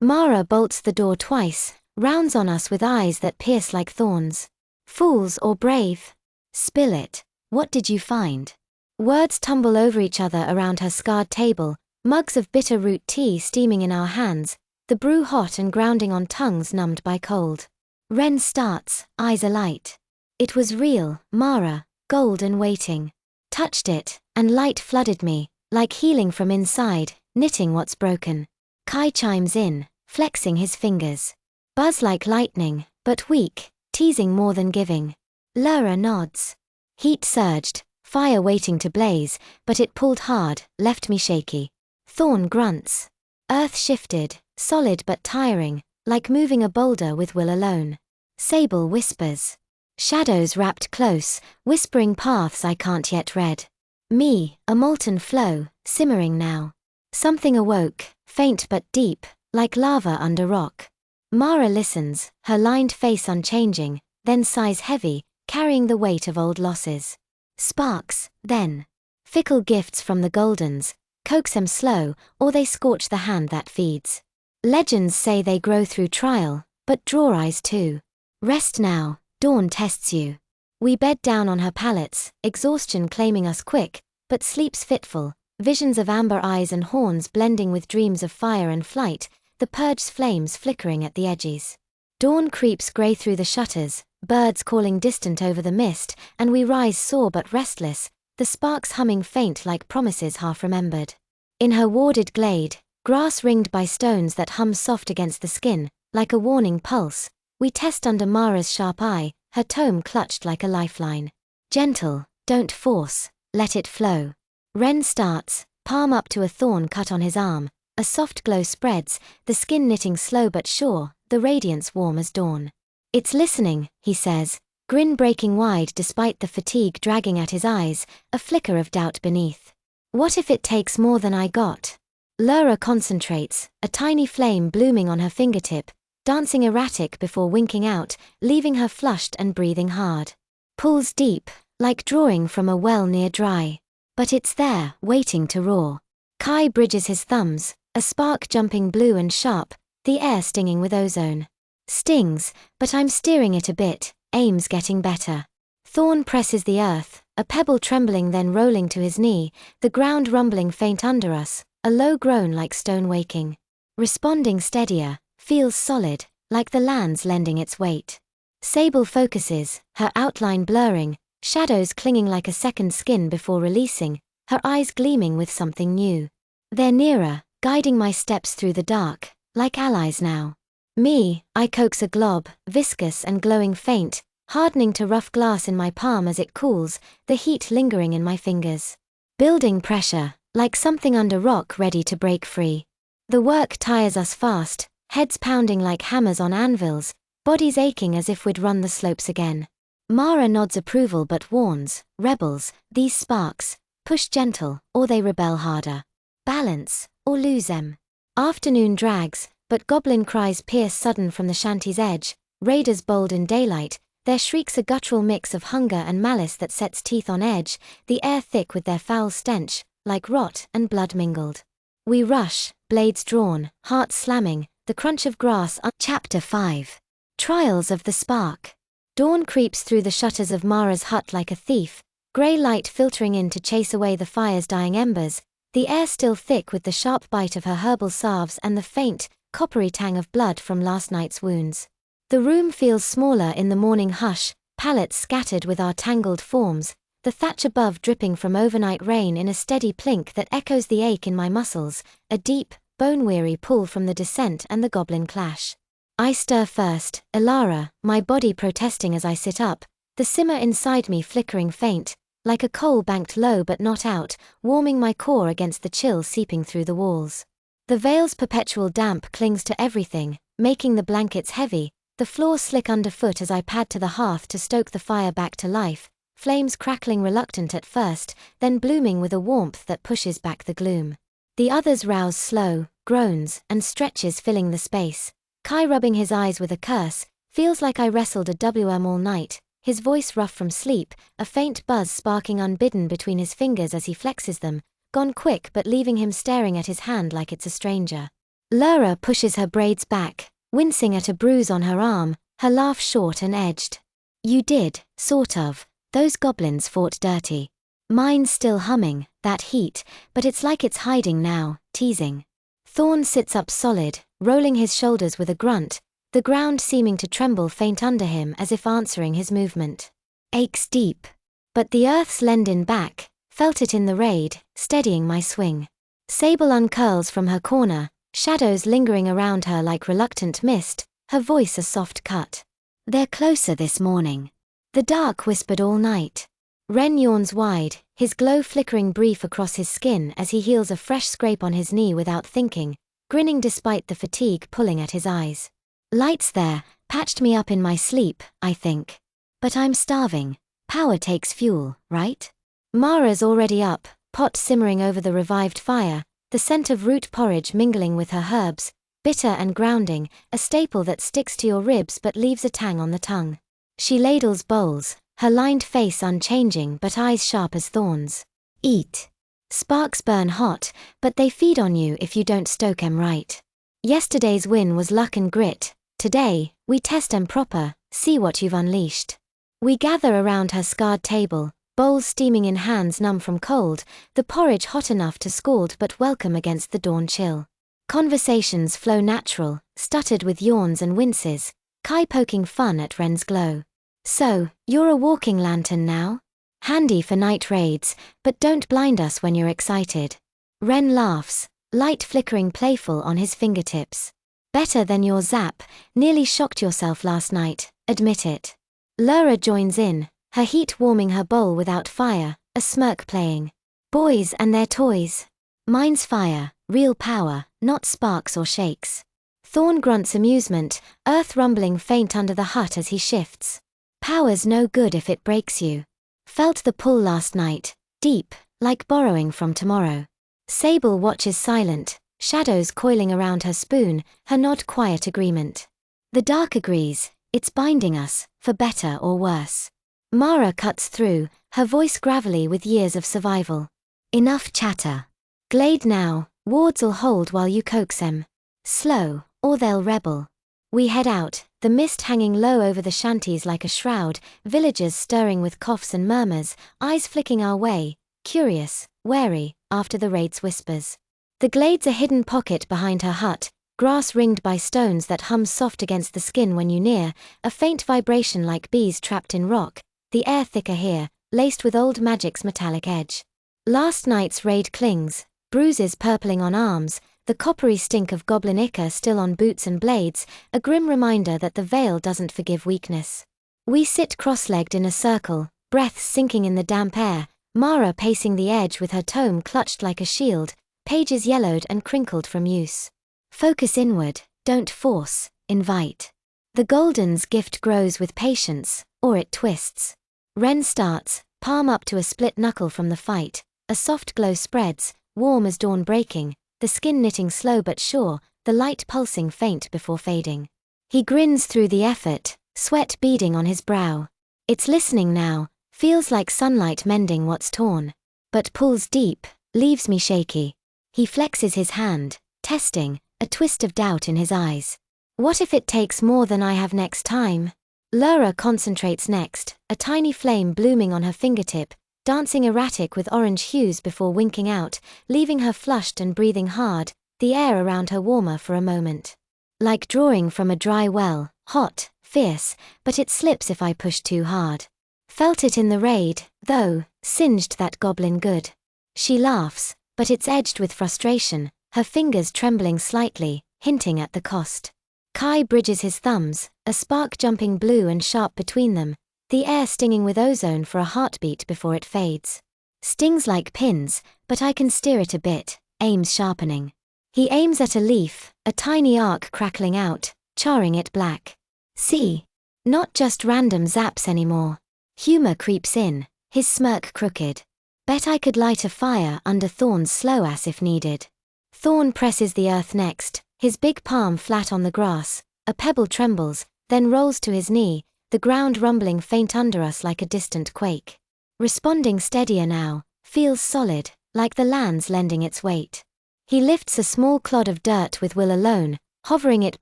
A: Mara bolts the door twice, rounds on us with eyes that pierce like thorns. Fools or brave? Spill it. What did you find? Words tumble over each other around her scarred table, mugs of bitter root tea steaming in our hands, the brew hot and grounding on tongues numbed by cold. Ren starts, eyes alight. It was real, Mara, gold and waiting. Touched it, and light flooded me, like healing from inside, knitting what's broken. Kai chimes in, flexing his fingers. Buzz like lightning, but weak, teasing more than giving. Lura nods. Heat surged, fire waiting to blaze, but it pulled hard, left me shaky. Thorn grunts. Earth shifted, solid but tiring, like moving a boulder with will alone. Sable whispers. Shadows wrapped close, whispering paths I can't yet read. Me, a molten flow, simmering now. Something awoke, faint but deep, like lava under rock. Mara listens, her lined face unchanging, then sighs heavy, carrying the weight of old losses. Sparks, then. Fickle gifts from the Goldens, coax them slow, or they scorch the hand that feeds. Legends say they grow through trial, but draw eyes too. Rest now, dawn tests you. We bed down on her pallets, exhaustion claiming us quick, but sleep's fitful, visions of amber eyes and horns blending with dreams of fire and flight, the purge's flames flickering at the edges. Dawn creeps grey through the shutters, birds calling distant over the mist, and we rise sore but restless, the sparks humming faint like promises half remembered. In her warded glade, grass ringed by stones that hum soft against the skin, like a warning pulse, we test under Mara's sharp eye, her tome clutched like a lifeline. Gentle, don't force, let it flow. Ren starts, palm up to a thorn cut on his arm, a soft glow spreads, the skin knitting slow but sure, the radiance warm as dawn. It's listening, he says, grin breaking wide despite the fatigue dragging at his eyes, a flicker of doubt beneath. What if it takes more than I got? Lura concentrates, a tiny flame blooming on her fingertip, dancing erratic before winking out, leaving her flushed and breathing hard. Pulls deep, like drawing from a well near dry. But it's there, waiting to roar. Kai bridges his thumbs, a spark jumping blue and sharp, the air stinging with ozone. Stings, but I'm steering it a bit, aim's getting better. Thorn presses the earth, a pebble trembling then rolling to his knee, the ground rumbling faint under us, a low groan like stone waking. Responding steadier, feels solid, like the land's lending its weight. Sable focuses, her outline blurring, shadows clinging like a second skin before releasing, her eyes gleaming with something new. They're nearer, guiding my steps through the dark, like allies now. Me, I coax a glob, viscous and glowing faint, hardening to rough glass in my palm as it cools, the heat lingering in my fingers. Building pressure, like something under rock ready to break free. The work tires us fast, heads pounding like hammers on anvils, bodies aching as if we'd run the slopes again. Mara nods approval but warns, rebels, these sparks, push gentle, or they rebel harder. Balance, or lose them. Afternoon drags, but goblin cries pierce sudden from the shanty's edge, raiders bold in daylight, their shrieks a guttural mix of hunger and malice that sets teeth on edge, the air thick with their foul stench, like rot and blood mingled. We rush, blades drawn, hearts slamming, the crunch of grass. Chapter 5. Trials of the Spark. Dawn creeps through the shutters of Mara's hut like a thief, grey light filtering in to chase away the fire's dying embers, the air still thick with the sharp bite of her herbal salves and the faint, coppery tang of blood from last night's wounds. The room feels smaller in the morning hush, pallets scattered with our tangled forms, the thatch above dripping from overnight rain in a steady plink that echoes the ache in my muscles, a deep, bone-weary pull from the descent and the goblin clash. I stir first, Ilara, my body protesting as I sit up, the simmer inside me flickering faint, like a coal banked low but not out, warming my core against the chill seeping through the walls. The veil's perpetual damp clings to everything, making the blankets heavy, the floor slick underfoot as I pad to the hearth to stoke the fire back to life, flames crackling reluctant at first, then blooming with a warmth that pushes back the gloom. The others rouse slow, groans, and stretches filling the space. Kai rubbing his eyes with a curse, feels like I wrestled a WM all night, his voice rough from sleep, a faint buzz sparking unbidden between his fingers as he flexes them, gone quick but leaving him staring at his hand like it's a stranger. Lara pushes her braids back, wincing at a bruise on her arm, her laugh short and edged. You did, sort of. Those goblins fought dirty. Mine's still humming, that heat, but it's like it's hiding now, teasing. Thorn sits up solid, rolling his shoulders with a grunt, the ground seeming to tremble faint under him as if answering his movement. Aches deep. But the earth's lend back, felt it in the raid, steadying my swing. Sable uncurls from her corner, shadows lingering around her like reluctant mist, her voice a soft cut. They're closer this morning. The dark whispered all night. Ren yawns wide, his glow flickering brief across his skin as he heals a fresh scrape on his knee without thinking, grinning despite the fatigue pulling at his eyes. Lights there, patched me up in my sleep, I think. But I'm starving. Power takes fuel, right? Mara's already up, pot simmering over the revived fire, the scent of root porridge mingling with her herbs, bitter and grounding, a staple that sticks to your ribs but leaves a tang on the tongue. She ladles bowls, her lined face unchanging but eyes sharp as thorns. Eat. Sparks burn hot, but they feed on you if you don't stoke 'em right. Yesterday's win was luck and grit, today, we test 'em proper, see what you've unleashed. We gather around her scarred table, bowls steaming in hands numb from cold, the porridge hot enough to scald but welcome against the dawn chill. Conversations flow natural, stuttered with yawns and winces, Kai poking fun at Ren's glow. So, you're a walking lantern now? Handy for night raids, but don't blind us when you're excited. Ren laughs, light flickering playful on his fingertips. Better than your zap, nearly shocked yourself last night, admit it. Lara joins in, her heat warming her bowl without fire, a smirk playing. Boys and their toys. Mine's fire, real power, not sparks or shakes. Thorn grunts amusement, earth rumbling faint under the hut as he shifts. Power's no good if it breaks you. Felt the pull last night, deep, like borrowing from tomorrow. Sable watches silent, shadows coiling around her spoon, her nod quiet agreement. The dark agrees, it's binding us, for better or worse. Mara cuts through, her voice gravelly with years of survival. Enough chatter. Glade now, wards'll hold while you coax 'em. Slow, or they'll rebel. We head out, the mist hanging low over the shanties like a shroud, villagers stirring with coughs and murmurs, eyes flicking our way, curious, wary, after the raid's whispers. The glade's a hidden pocket behind her hut, grass ringed by stones that hum soft against the skin when you near, a faint vibration like bees trapped in rock, the air thicker here, laced with old magic's metallic edge. Last night's raid clings, bruises purpling on arms, the coppery stink of goblin ichor still on boots and blades, a grim reminder that the veil doesn't forgive weakness. We sit cross-legged in a circle, breaths sinking in the damp air, Mara pacing the edge with her tome clutched like a shield, pages yellowed and crinkled from use. Focus inward, don't force, invite. The golden's gift grows with patience, or it twists. Ren starts, palm up to a split knuckle from the fight, a soft glow spreads, warm as dawn breaking, the skin knitting slow but sure, the light pulsing faint before fading. He grins through the effort, sweat beading on his brow. It's listening now, feels like sunlight mending what's torn. But pulls deep, leaves me shaky. He flexes his hand, testing, a twist of doubt in his eyes. What if it takes more than I have next time? Laura concentrates next, a tiny flame blooming on her fingertip, dancing erratic with orange hues before winking out, leaving her flushed and breathing hard, the air around her warmer for a moment. Like drawing from a dry well, hot, fierce, but it slips if I push too hard. Felt it in the raid, though, singed that goblin good. She laughs, but it's edged with frustration, her fingers trembling slightly, hinting at the cost. Kai bridges his thumbs, a spark jumping blue and sharp between them, the air stinging with ozone for a heartbeat before it fades. Stings like pins, but I can steer it a bit, aims sharpening. He aims at a leaf, a tiny arc crackling out, charring it black. See? Not just random zaps anymore. Humor creeps in, his smirk crooked. Bet I could light a fire under Thorn's slow ass if needed. Thorn presses the earth next, his big palm flat on the grass, a pebble trembles, then rolls to his knee, the ground rumbling faint under us like a distant quake. Responding steadier now, feels solid, like the land's lending its weight. He lifts a small clod of dirt with will alone, hovering it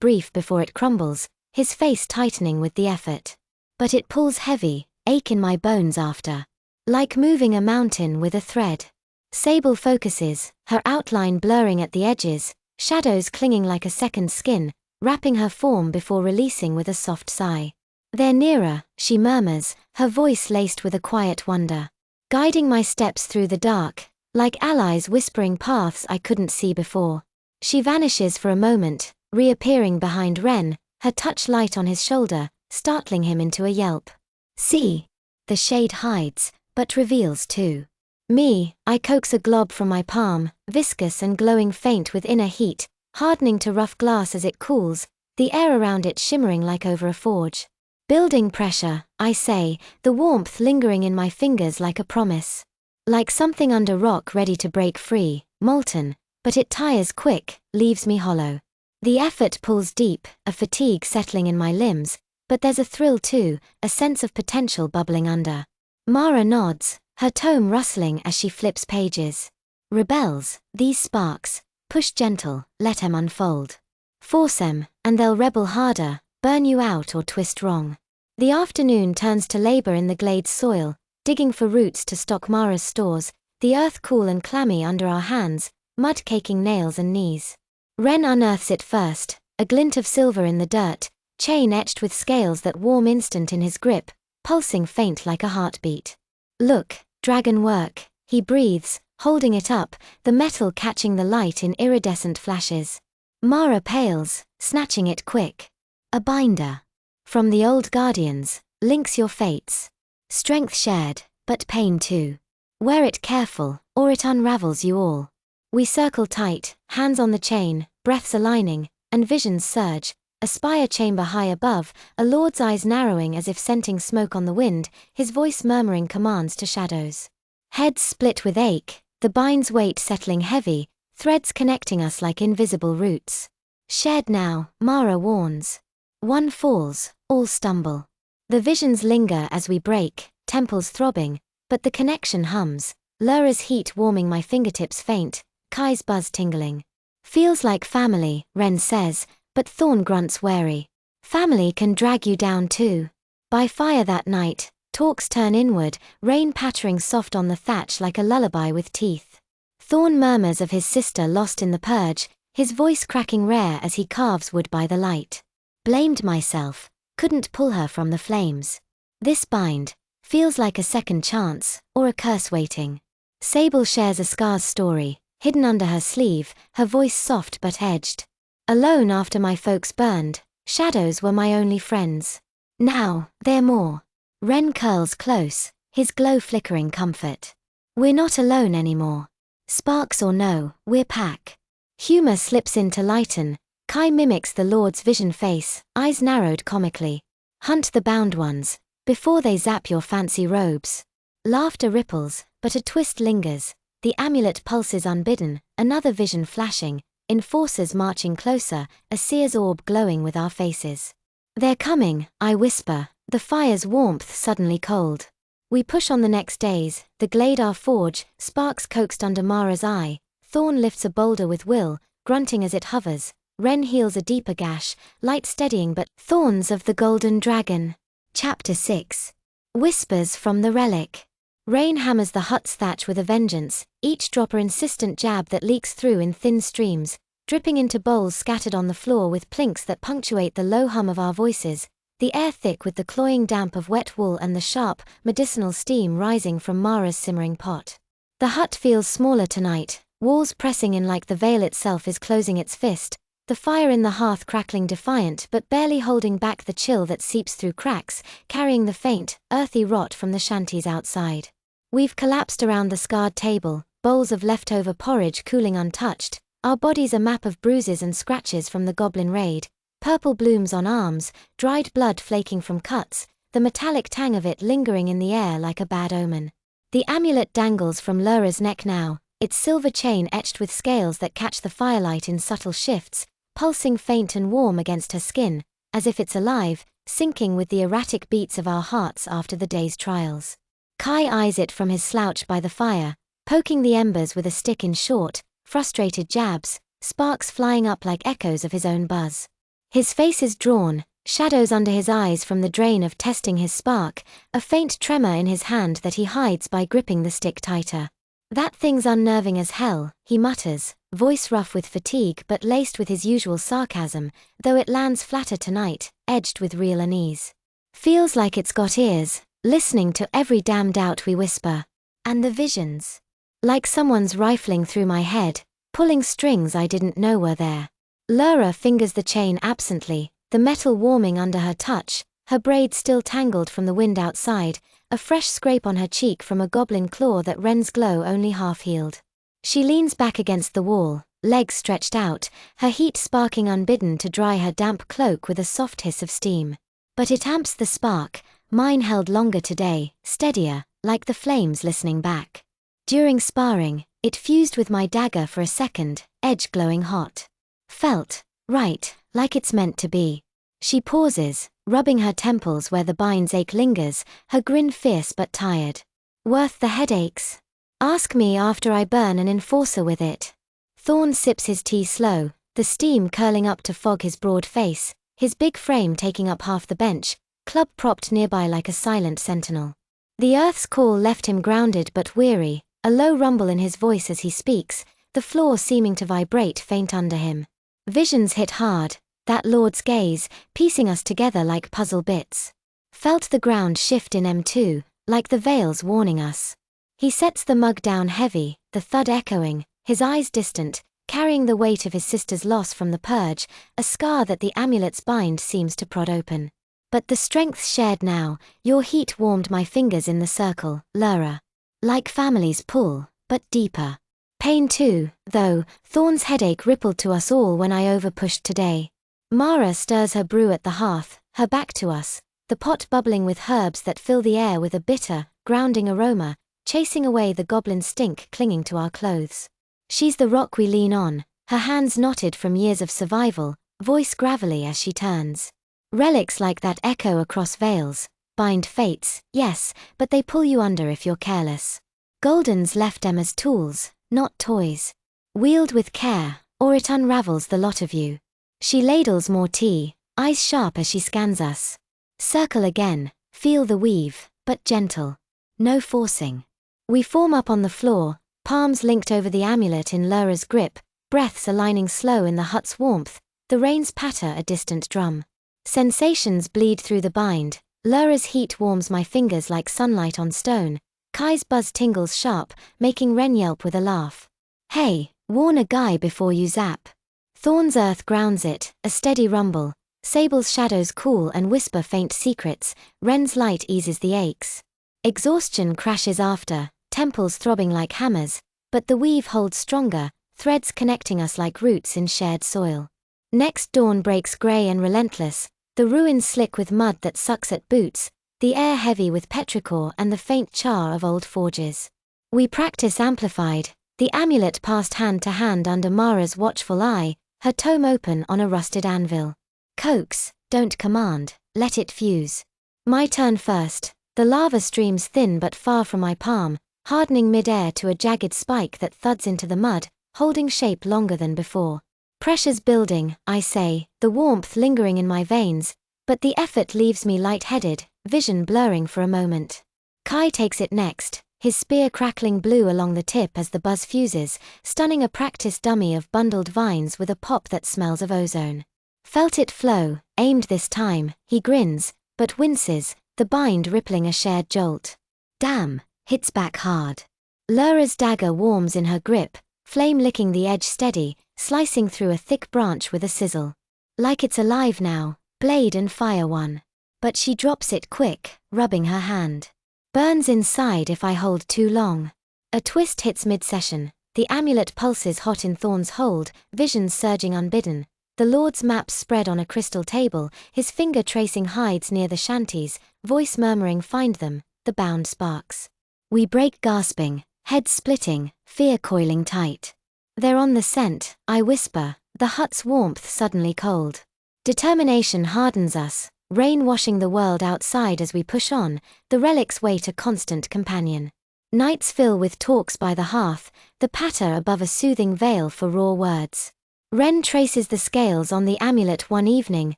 A: brief before it crumbles, his face tightening with the effort. But it pulls heavy, ache in my bones after. Like moving a mountain with a thread. Sable focuses, her outline blurring at the edges, shadows clinging like a second skin, wrapping her form before releasing with a soft sigh. They're nearer, she murmurs, her voice laced with a quiet wonder. Guiding my steps through the dark, like allies whispering paths I couldn't see before. She vanishes for a moment, reappearing behind Ren, her touch light on his shoulder, startling him into a yelp. See? The shade hides, but reveals too. Me, I coax a glob from my palm, viscous and glowing faint with inner heat, hardening to rough glass as it cools, the air around it shimmering like over a forge. Building pressure, I say, the warmth lingering in my fingers like a promise. Like something under rock ready to break free, molten, but it tires quick, leaves me hollow. The effort pulls deep, a fatigue settling in my limbs, but there's a thrill too, a sense of potential bubbling under. Mara nods, her tome rustling as she flips pages. Rebels, these sparks, push gentle, let 'em unfold. Force 'em, and they'll rebel harder, burn you out or twist wrong. The afternoon turns to labor in the glade's soil, digging for roots to stock Mara's stores, the earth cool and clammy under our hands, mud caking nails and knees. Ren unearths it first, a glint of silver in the dirt, chain etched with scales that warm instant in his grip, pulsing faint like a heartbeat. Look, dragon work, he breathes, holding it up, the metal catching the light in iridescent flashes. Mara pales, snatching it quick. A binder. From the old guardians, links your fates. Strength shared, but pain too. Wear it careful, or it unravels you all. We circle tight, hands on the chain, breaths aligning, and visions surge. A spire chamber high above, a lord's eyes narrowing as if scenting smoke on the wind, his voice murmuring commands to shadows. Heads split with ache, the bind's weight settling heavy, threads connecting us like invisible roots. Shared now, Mara warns. One falls, all stumble. The visions linger as we break, temples throbbing, but the connection hums, Lura's heat warming my fingertips faint, Kai's buzz tingling. Feels like family, Ren says, but Thorn grunts wary. Family can drag you down too. By fire that night, talks turn inward, rain pattering soft on the thatch like a lullaby with teeth. Thorn murmurs of his sister lost in the purge, his voice cracking rare as he carves wood by the light. Blamed myself, couldn't pull her from the flames. This bind, feels like a second chance, or a curse waiting. Sable shares a scar's story, hidden under her sleeve, her voice soft but edged. Alone after my folks burned, shadows were my only friends. Now, they're more. Ren curls close, his glow flickering comfort. We're not alone anymore. Sparks or no, we're pack. Humor slips in to lighten, Kai mimics the Lord's vision face, eyes narrowed comically. Hunt the bound ones, before they zap your fancy robes. Laughter ripples, but a twist lingers, the amulet pulses unbidden, another vision flashing, enforcers marching closer, a seer's orb glowing with our faces. They're coming, I whisper, the fire's warmth suddenly cold. We push on the next days, the glade our forge, sparks coaxed under Mara's eye. Thorn lifts a boulder with will, grunting as it hovers. Wren heals a deeper gash, light steadying but thorns of the golden dragon. Chapter 6. Whispers from the relic. Rain hammers the hut's thatch with a vengeance, each drop an insistent jab that leaks through in thin streams, dripping into bowls scattered on the floor with plinks that punctuate the low hum of our voices, the air thick with the cloying damp of wet wool and the sharp, medicinal steam rising from Mara's simmering pot. The hut feels smaller tonight, walls pressing in like the veil itself is closing its fist, the fire in the hearth crackling defiant but barely holding back the chill that seeps through cracks, carrying the faint, earthy rot from the shanties outside. We've collapsed around the scarred table, bowls of leftover porridge cooling untouched, our bodies a map of bruises and scratches from the goblin raid, purple blooms on arms, dried blood flaking from cuts, the metallic tang of it lingering in the air like a bad omen. The amulet dangles from Lura's neck now, its silver chain etched with scales that catch the firelight in subtle shifts, pulsing faint and warm against her skin, as if it's alive, syncing with the erratic beats of our hearts after the day's trials. Kai eyes it from his slouch by the fire, poking the embers with a stick in short, frustrated jabs, sparks flying up like echoes of his own buzz. His face is drawn, shadows under his eyes from the drain of testing his spark, a faint tremor in his hand that he hides by gripping the stick tighter. That thing's unnerving as hell, he mutters, voice rough with fatigue but laced with his usual sarcasm, though it lands flatter tonight, edged with real unease. Feels like it's got ears, listening to every damn doubt we whisper. And the visions. Like someone's rifling through my head, pulling strings I didn't know were there. Lura fingers the chain absently, the metal warming under her touch, her braid still tangled from the wind outside, a fresh scrape on her cheek from a goblin claw that Wren's glow only half healed. She leans back against the wall, legs stretched out, her heat sparking unbidden to dry her damp cloak with a soft hiss of steam. But it amps the spark, mine held longer today, steadier, like the flames listening back. During sparring, it fused with my dagger for a second, edge glowing hot. Felt right, like it's meant to be. She pauses, rubbing her temples where the bind's ache lingers, her grin fierce but tired. Worth the headaches? Ask me after I burn an enforcer with it. Thorn sips his tea slow, the steam curling up to fog his broad face, his big frame taking up half the bench, club propped nearby like a silent sentinel. The earth's call left him grounded but weary, a low rumble in his voice as he speaks, the floor seeming to vibrate faint under him. Visions hit hard, that lord's gaze, piecing us together like puzzle bits. Felt the ground shift in M2, like the veils warning us. He sets the mug down heavy, the thud echoing, his eyes distant, carrying the weight of his sister's loss from the purge, a scar that the amulet's bind seems to prod open. But the strength's shared now, your heat warmed my fingers in the circle, Lura. Like family's pull, but deeper. Pain too, though, Thorn's headache rippled to us all when I overpushed today. Mara stirs her brew at the hearth, her back to us, the pot bubbling with herbs that fill the air with a bitter, grounding aroma, chasing away the goblin stink clinging to our clothes. She's the rock we lean on, her hands knotted from years of survival, voice gravelly as she turns. Relics like that echo across veils, bind fates, yes, but they pull you under if you're careless. Golden's left them as tools, not toys. Wield with care, or it unravels the lot of you. She ladles more tea, eyes sharp as she scans us. Circle again, feel the weave, but gentle. No forcing. We form up on the floor, palms linked over the amulet in Lura's grip, breaths aligning slow in the hut's warmth, the rains patter a distant drum. Sensations bleed through the bind, Lura's heat warms my fingers like sunlight on stone, Kai's buzz tingles sharp, making Wren yelp with a laugh. Hey, warn a guy before you zap. Thorn's earth grounds it, a steady rumble, Sable's shadows cool and whisper faint secrets, Wren's light eases the aches. Exhaustion crashes after, temples throbbing like hammers, but the weave holds stronger, threads connecting us like roots in shared soil. Next dawn breaks grey and relentless, the ruins slick with mud that sucks at boots, the air heavy with petrichor and the faint char of old forges. We practice amplified, the amulet passed hand to hand under Mara's watchful eye, her tome open on a rusted anvil. Coax, Don't command, let it fuse. My turn first. The lava streams thin but far from my palm, hardening mid-air to a jagged spike that thuds into the mud, holding shape longer than before. Pressure's building, I say, the warmth lingering in my veins, but the effort leaves me lightheaded, vision blurring for a moment. Kai takes it next, his spear crackling blue along the tip as the buzz fuses, stunning a practice dummy of bundled vines with a pop that smells of ozone. Felt it flow, aimed this time, he grins, but winces, the bind rippling a shared jolt. Damn, hits back hard. Lura's dagger warms in her grip, flame licking the edge steady, slicing through a thick branch with a sizzle. Like it's alive now, blade and fire one. But she drops it quick, rubbing her hand. Burns inside if I hold too long. A twist hits mid-session, the amulet pulses hot in Thorn's hold, visions surging unbidden. The Lord's maps spread on a crystal table, his finger tracing hides near the shanties, voice murmuring find them, the bound sparks. We break gasping, heads splitting, fear coiling tight. They're on the scent, I whisper, the hut's warmth suddenly cold. Determination hardens us, rain washing the world outside as we push on, the relics wait a constant companion. Nights fill with talks by the hearth, the patter above a soothing veil for raw words. Ren traces the scales on the amulet one evening,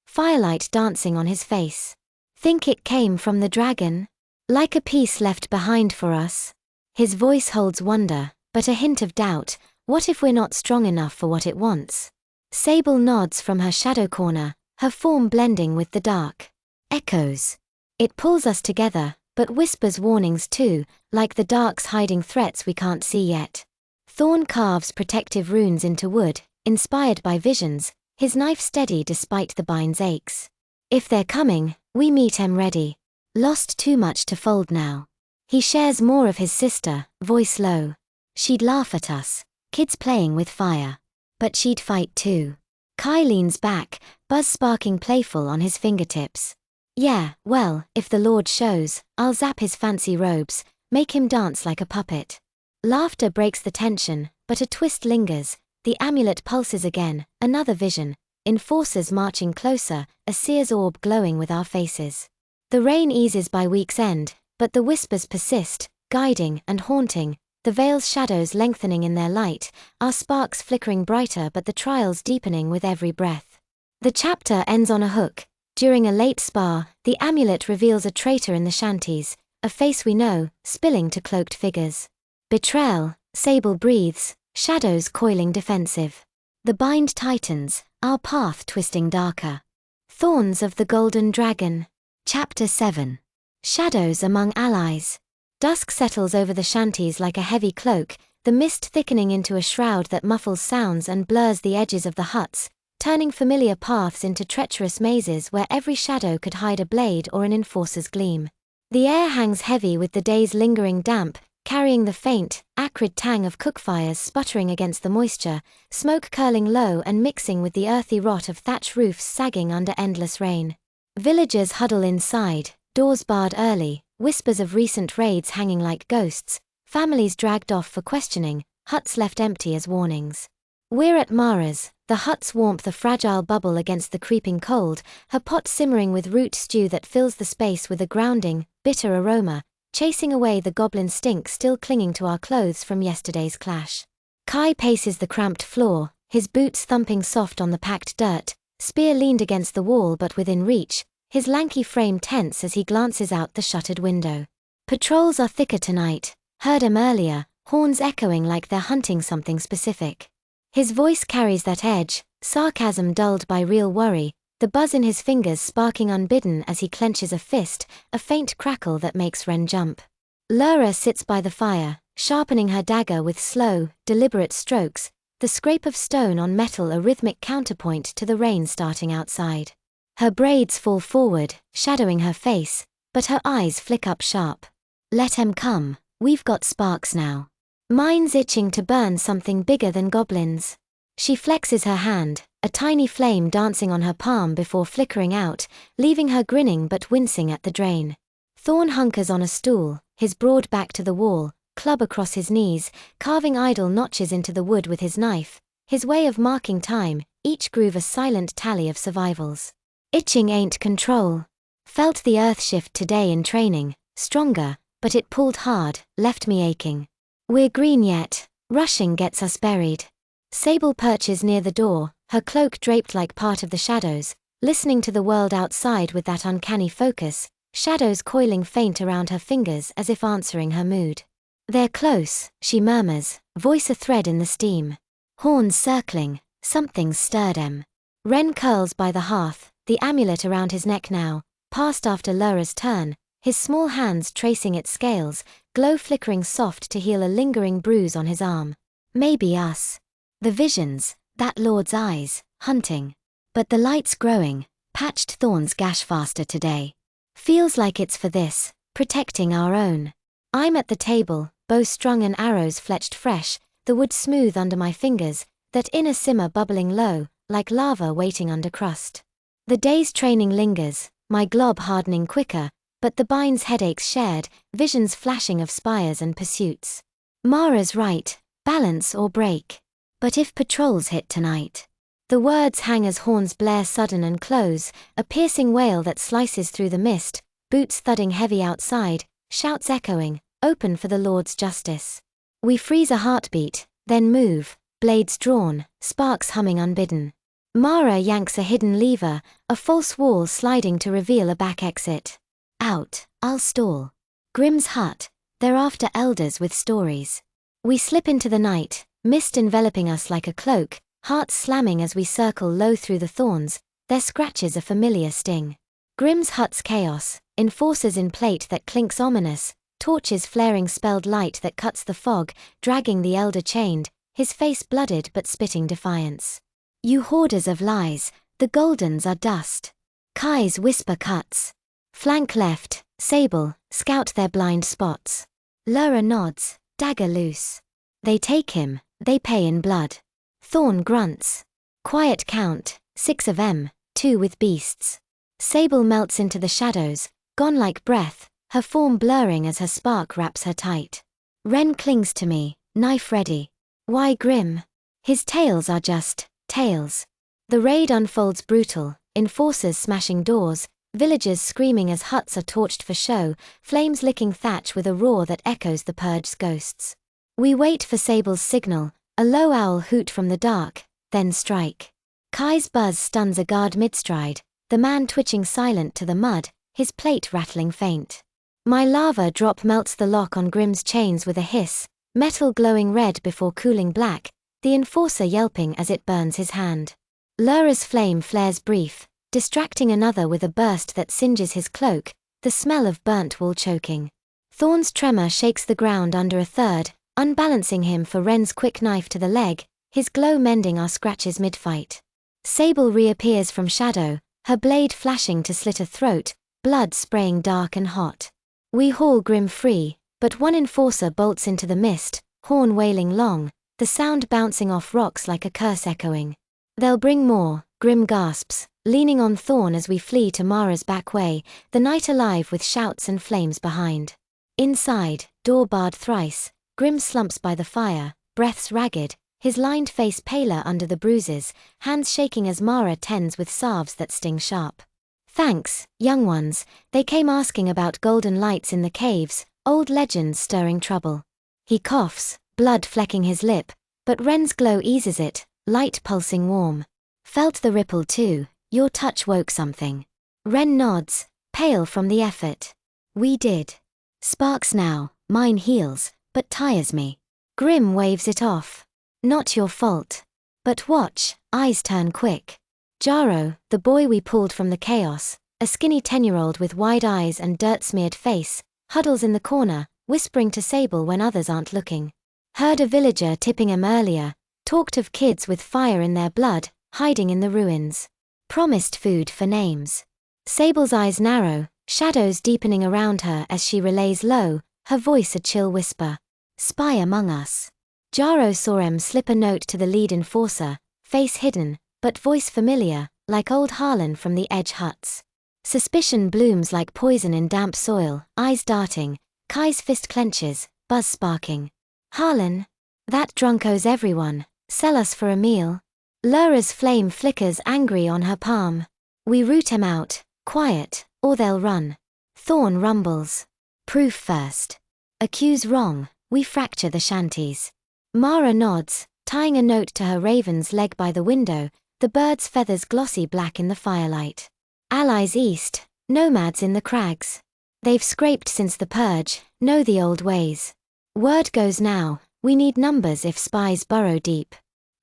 A: firelight dancing on his face. Think it came from the dragon? Like a piece left behind for us? His voice holds wonder, but a hint of doubt. What if we're not strong enough for what it wants? Sable nods from her shadow corner, her form blending with the dark. Echoes. It pulls us together, but whispers warnings too, like the dark's hiding threats we can't see yet. Thorn carves protective runes into wood, inspired by visions, his knife steady despite the bind's aches. If they're coming, we meet him ready. Lost too much to fold now. He shares more of his sister, voice low. She'd laugh at us, kids playing with fire. But she'd fight too. Kai leans back, buzz sparking playful on his fingertips. Yeah, well, if the Lord shows, I'll zap his fancy robes, make him dance like a puppet. Laughter breaks the tension, but a twist lingers. The amulet pulses again, another vision, enforcers marching closer, a seer's orb glowing with our faces. The rain eases by week's end, but the whispers persist, guiding and haunting, the veil's shadows lengthening in their light, our sparks flickering brighter but the trials deepening with every breath. The chapter ends on a hook. During a late spar, the amulet reveals a traitor in the shanties, a face we know, spilling to cloaked figures. Betrayal, Sable breathes, shadows coiling defensive. The bind tightens, our path twisting darker. Thorns of the Golden Dragon. Chapter 7. Shadows among allies. Dusk settles over the shanties like a heavy cloak, the mist thickening into a shroud that muffles sounds and blurs the edges of the huts, turning familiar paths into treacherous mazes where every shadow could hide a blade or an enforcer's gleam. The air hangs heavy with the day's lingering damp, carrying the faint, acrid tang of cookfires sputtering against the moisture, smoke curling low and mixing with the earthy rot of thatch roofs sagging under endless rain. Villagers huddle inside, doors barred early, whispers of recent raids hanging like ghosts, families dragged off for questioning, huts left empty as warnings. We're at Mara's, the hut's warmth a fragile bubble against the creeping cold, her pot simmering with root stew that fills the space with a grounding, bitter aroma, chasing away the goblin stink still clinging to our clothes from yesterday's clash. Kai paces the cramped floor, his boots thumping soft on the packed dirt, spear leaned against the wall but within reach, his lanky frame tense as he glances out the shuttered window. Patrols are thicker tonight, heard him earlier, horns echoing like they're hunting something specific. His voice carries that edge, sarcasm dulled by real worry, the buzz in his fingers sparking unbidden as he clenches a fist, a faint crackle that makes Ren jump. Lura sits by the fire, sharpening her dagger with slow, deliberate strokes, the scrape of stone on metal a rhythmic counterpoint to the rain starting outside. Her braids fall forward, shadowing her face, but her eyes flick up sharp. Let him come, we've got sparks now. Mine's itching to burn something bigger than goblins. She flexes her hand, a tiny flame dancing on her palm before flickering out, leaving her grinning but wincing at the drain. Thorn hunkers on a stool, his broad back to the wall, club across his knees, carving idle notches into the wood with his knife, his way of marking time, each groove a silent tally of survivals. Itching ain't control. Felt the earth shift today in training, stronger, but it pulled hard, left me aching. We're green yet, rushing gets us buried. Sable perches near the door, her cloak draped like part of the shadows, listening to the world outside with that uncanny focus, shadows coiling faint around her fingers as if answering her mood. They're close, she murmurs, voice a thread in the steam. Horns circling, something's stirred em. Ren curls by the hearth, the amulet around his neck now, past after Lura's turn, his small hands tracing its scales, glow flickering soft to heal a lingering bruise on his arm. Maybe us. The visions, that lord's eyes, hunting. But the light's growing, patched thorns gash faster today. Feels like it's for this, protecting our own. I'm at the table, bow strung and arrows fletched fresh, the wood smooth under my fingers, that inner simmer bubbling low, like lava waiting under crust. The day's training lingers, my glob hardening quicker, but the bind's headaches shared, visions flashing of spires and pursuits. Mara's right, balance or break. But if patrols hit tonight. The words hang as horns blare sudden and close, a piercing wail that slices through the mist, boots thudding heavy outside, shouts echoing, open for the Lord's justice. We freeze a heartbeat, then move, blades drawn, sparks humming unbidden. Mara yanks a hidden lever, a false wall sliding to reveal a back exit. Out, I'll stall. Grimm's hut, they're after elders with stories. We slip into the night, mist enveloping us like a cloak, hearts slamming as we circle low through the thorns, their scratches a familiar sting. Grimm's hut's chaos, enforcers in plate that clinks ominous, torches flaring spelled light that cuts the fog, dragging the elder chained, his face blooded but spitting defiance. You hoarders of lies, the Goldens are dust. Kai's whisper cuts. Flank left, Sable, scout their blind spots. Lura nods, dagger loose. They take him, they pay in blood. Thorn grunts. Quiet count, 6 of 'em, 2 with beasts. Sable melts into the shadows, gone like breath, her form blurring as her spark wraps her tight. Ren clings to me, knife ready. Why Grim? His tales are just tales. The raid unfolds brutal, enforcers smashing doors, villagers screaming as huts are torched for show, flames licking thatch with a roar that echoes the purged's ghosts. We wait for Sable's signal, a low owl hoot from the dark, then strike. Kai's buzz stuns a guard midstride, the man twitching silent to the mud, his plate rattling faint. My lava drop melts the lock on Grimm's chains with a hiss, metal glowing red before cooling black, the enforcer yelping as it burns his hand. Lura's flame flares brief, distracting another with a burst that singes his cloak, the smell of burnt wool choking. Thorn's tremor shakes the ground under a third, unbalancing him for Ren's quick knife to the leg, his glow mending our scratches mid-fight. Sable reappears from shadow, her blade flashing to slit a throat, blood spraying dark and hot. We haul Grim free, but one enforcer bolts into the mist, horn wailing long, the sound bouncing off rocks like a curse echoing. They'll bring more, Grim gasps, leaning on Thorn as we flee to Mara's back way, the night alive with shouts and flames behind. Inside, door barred thrice, Grim slumps by the fire, breaths ragged, his lined face paler under the bruises, hands shaking as Mara tends with salves that sting sharp. Thanks, young ones, they came asking about golden lights in the caves, old legends stirring trouble. He coughs, blood flecking his lip, but Ren's glow eases it, light pulsing warm. Felt the ripple too, your touch woke something. Ren nods, pale from the effort. We did. Sparks now, mine heals, but tires me. Grim waves it off. Not your fault. But watch, eyes turn quick. Jaro, the boy we pulled from the chaos, a skinny 10-year-old with wide eyes and dirt-smeared face, huddles in the corner, whispering to Sable when others aren't looking. Heard a villager tipping him earlier, talked of kids with fire in their blood, hiding in the ruins. Promised food for names. Sable's eyes narrow, shadows deepening around her as she relays low, her voice a chill whisper. Spy among us. Jaro saw him slip a note to the lead enforcer, face hidden, but voice familiar, like old Harlan from the edge huts. Suspicion blooms like poison in damp soil, eyes darting, Kai's fist clenches, buzz sparking. Harlan? That drunk owes everyone, sell us for a meal. Lura's flame flickers angry on her palm. We root 'em out, quiet, or they'll run. Thorn rumbles. Proof first. Accuse wrong, we fracture the shanties. Mara nods, tying a note to her raven's leg by the window, the bird's feathers glossy black in the firelight. Allies east, nomads in the crags. They've scraped since the purge, know the old ways. Word goes now, we need numbers if spies burrow deep.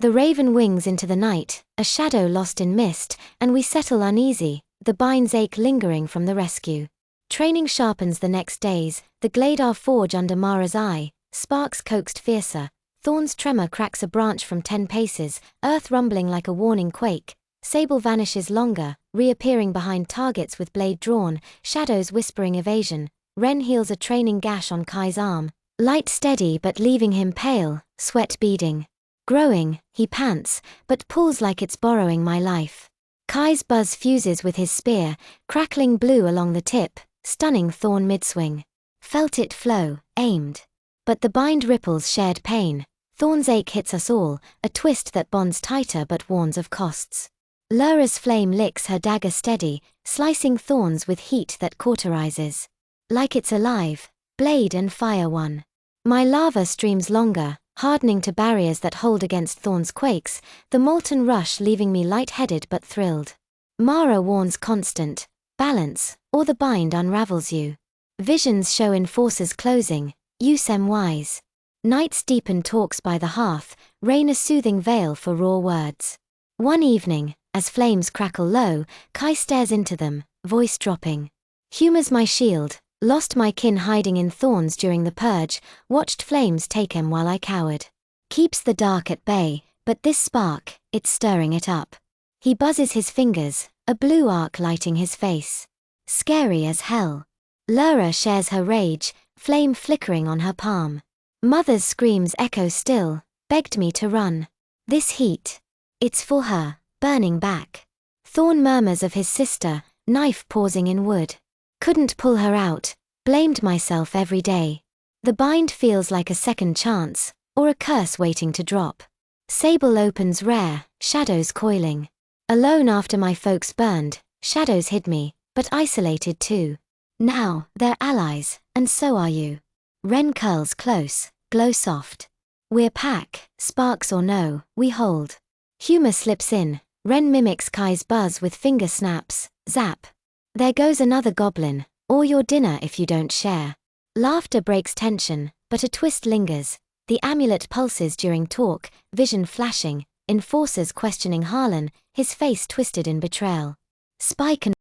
A: The raven wings into the night, a shadow lost in mist, and we settle uneasy, the bind's ache lingering from the rescue. Training sharpens the next days, the glade our forge under Mara's eye, sparks coaxed fiercer, Thorn's tremor cracks a branch from 10 paces, earth rumbling like a warning quake, sable vanishes longer, reappearing behind targets with blade drawn, shadows whispering evasion, Ren heals a training gash on Kai's arm, light steady but leaving him pale, sweat beading. Growing, he pants, but pulls like it's borrowing my life. Kai's buzz fuses with his spear, crackling blue along the tip, stunning Thorn mid-swing. Felt it flow, aimed. But the bind ripples shared pain. Thorn's ache hits us all, a twist that bonds tighter but warns of costs. Lura's flame licks her dagger steady, slicing thorns with heat that cauterizes. Like it's alive, blade and fire one. My lava streams longer, hardening to barriers that hold against Thorn's quakes, the molten rush leaving me light-headed but thrilled. Mara warns constant, balance, or the bind unravels you. Visions show enforcers closing, use them wise. Nights deepen talks by the hearth, rain a soothing veil for raw words. One evening, as flames crackle low, Kai stares into them, voice dropping. Humor's my shield, lost my kin hiding in thorns during the purge, watched flames take him while I cowered. Keeps the dark at bay, but this spark, it's stirring it up. He buzzes his fingers, a blue arc lighting his face. Scary as hell. Lura shares her rage, flame flickering on her palm. Mother's screams echo still, begged me to run. This heat. It's for her, burning back. Thorn murmurs of his sister, knife pausing in wood. Couldn't pull her out, blamed myself every day. The bind feels like a second chance, or a curse waiting to drop. Sable opens rare, shadows coiling. Alone after my folks burned, shadows hid me, but isolated too. Now, they're allies, and so are you. Ren curls close, glow soft. We're pack, sparks or no, we hold. Humor slips in, Ren mimics Kai's buzz with finger snaps, zap. There goes another goblin, or your dinner if you don't share. Laughter breaks tension, but a twist lingers. The amulet pulses during talk, vision flashing, enforcers questioning Harlan, his face twisted in betrayal. Spike and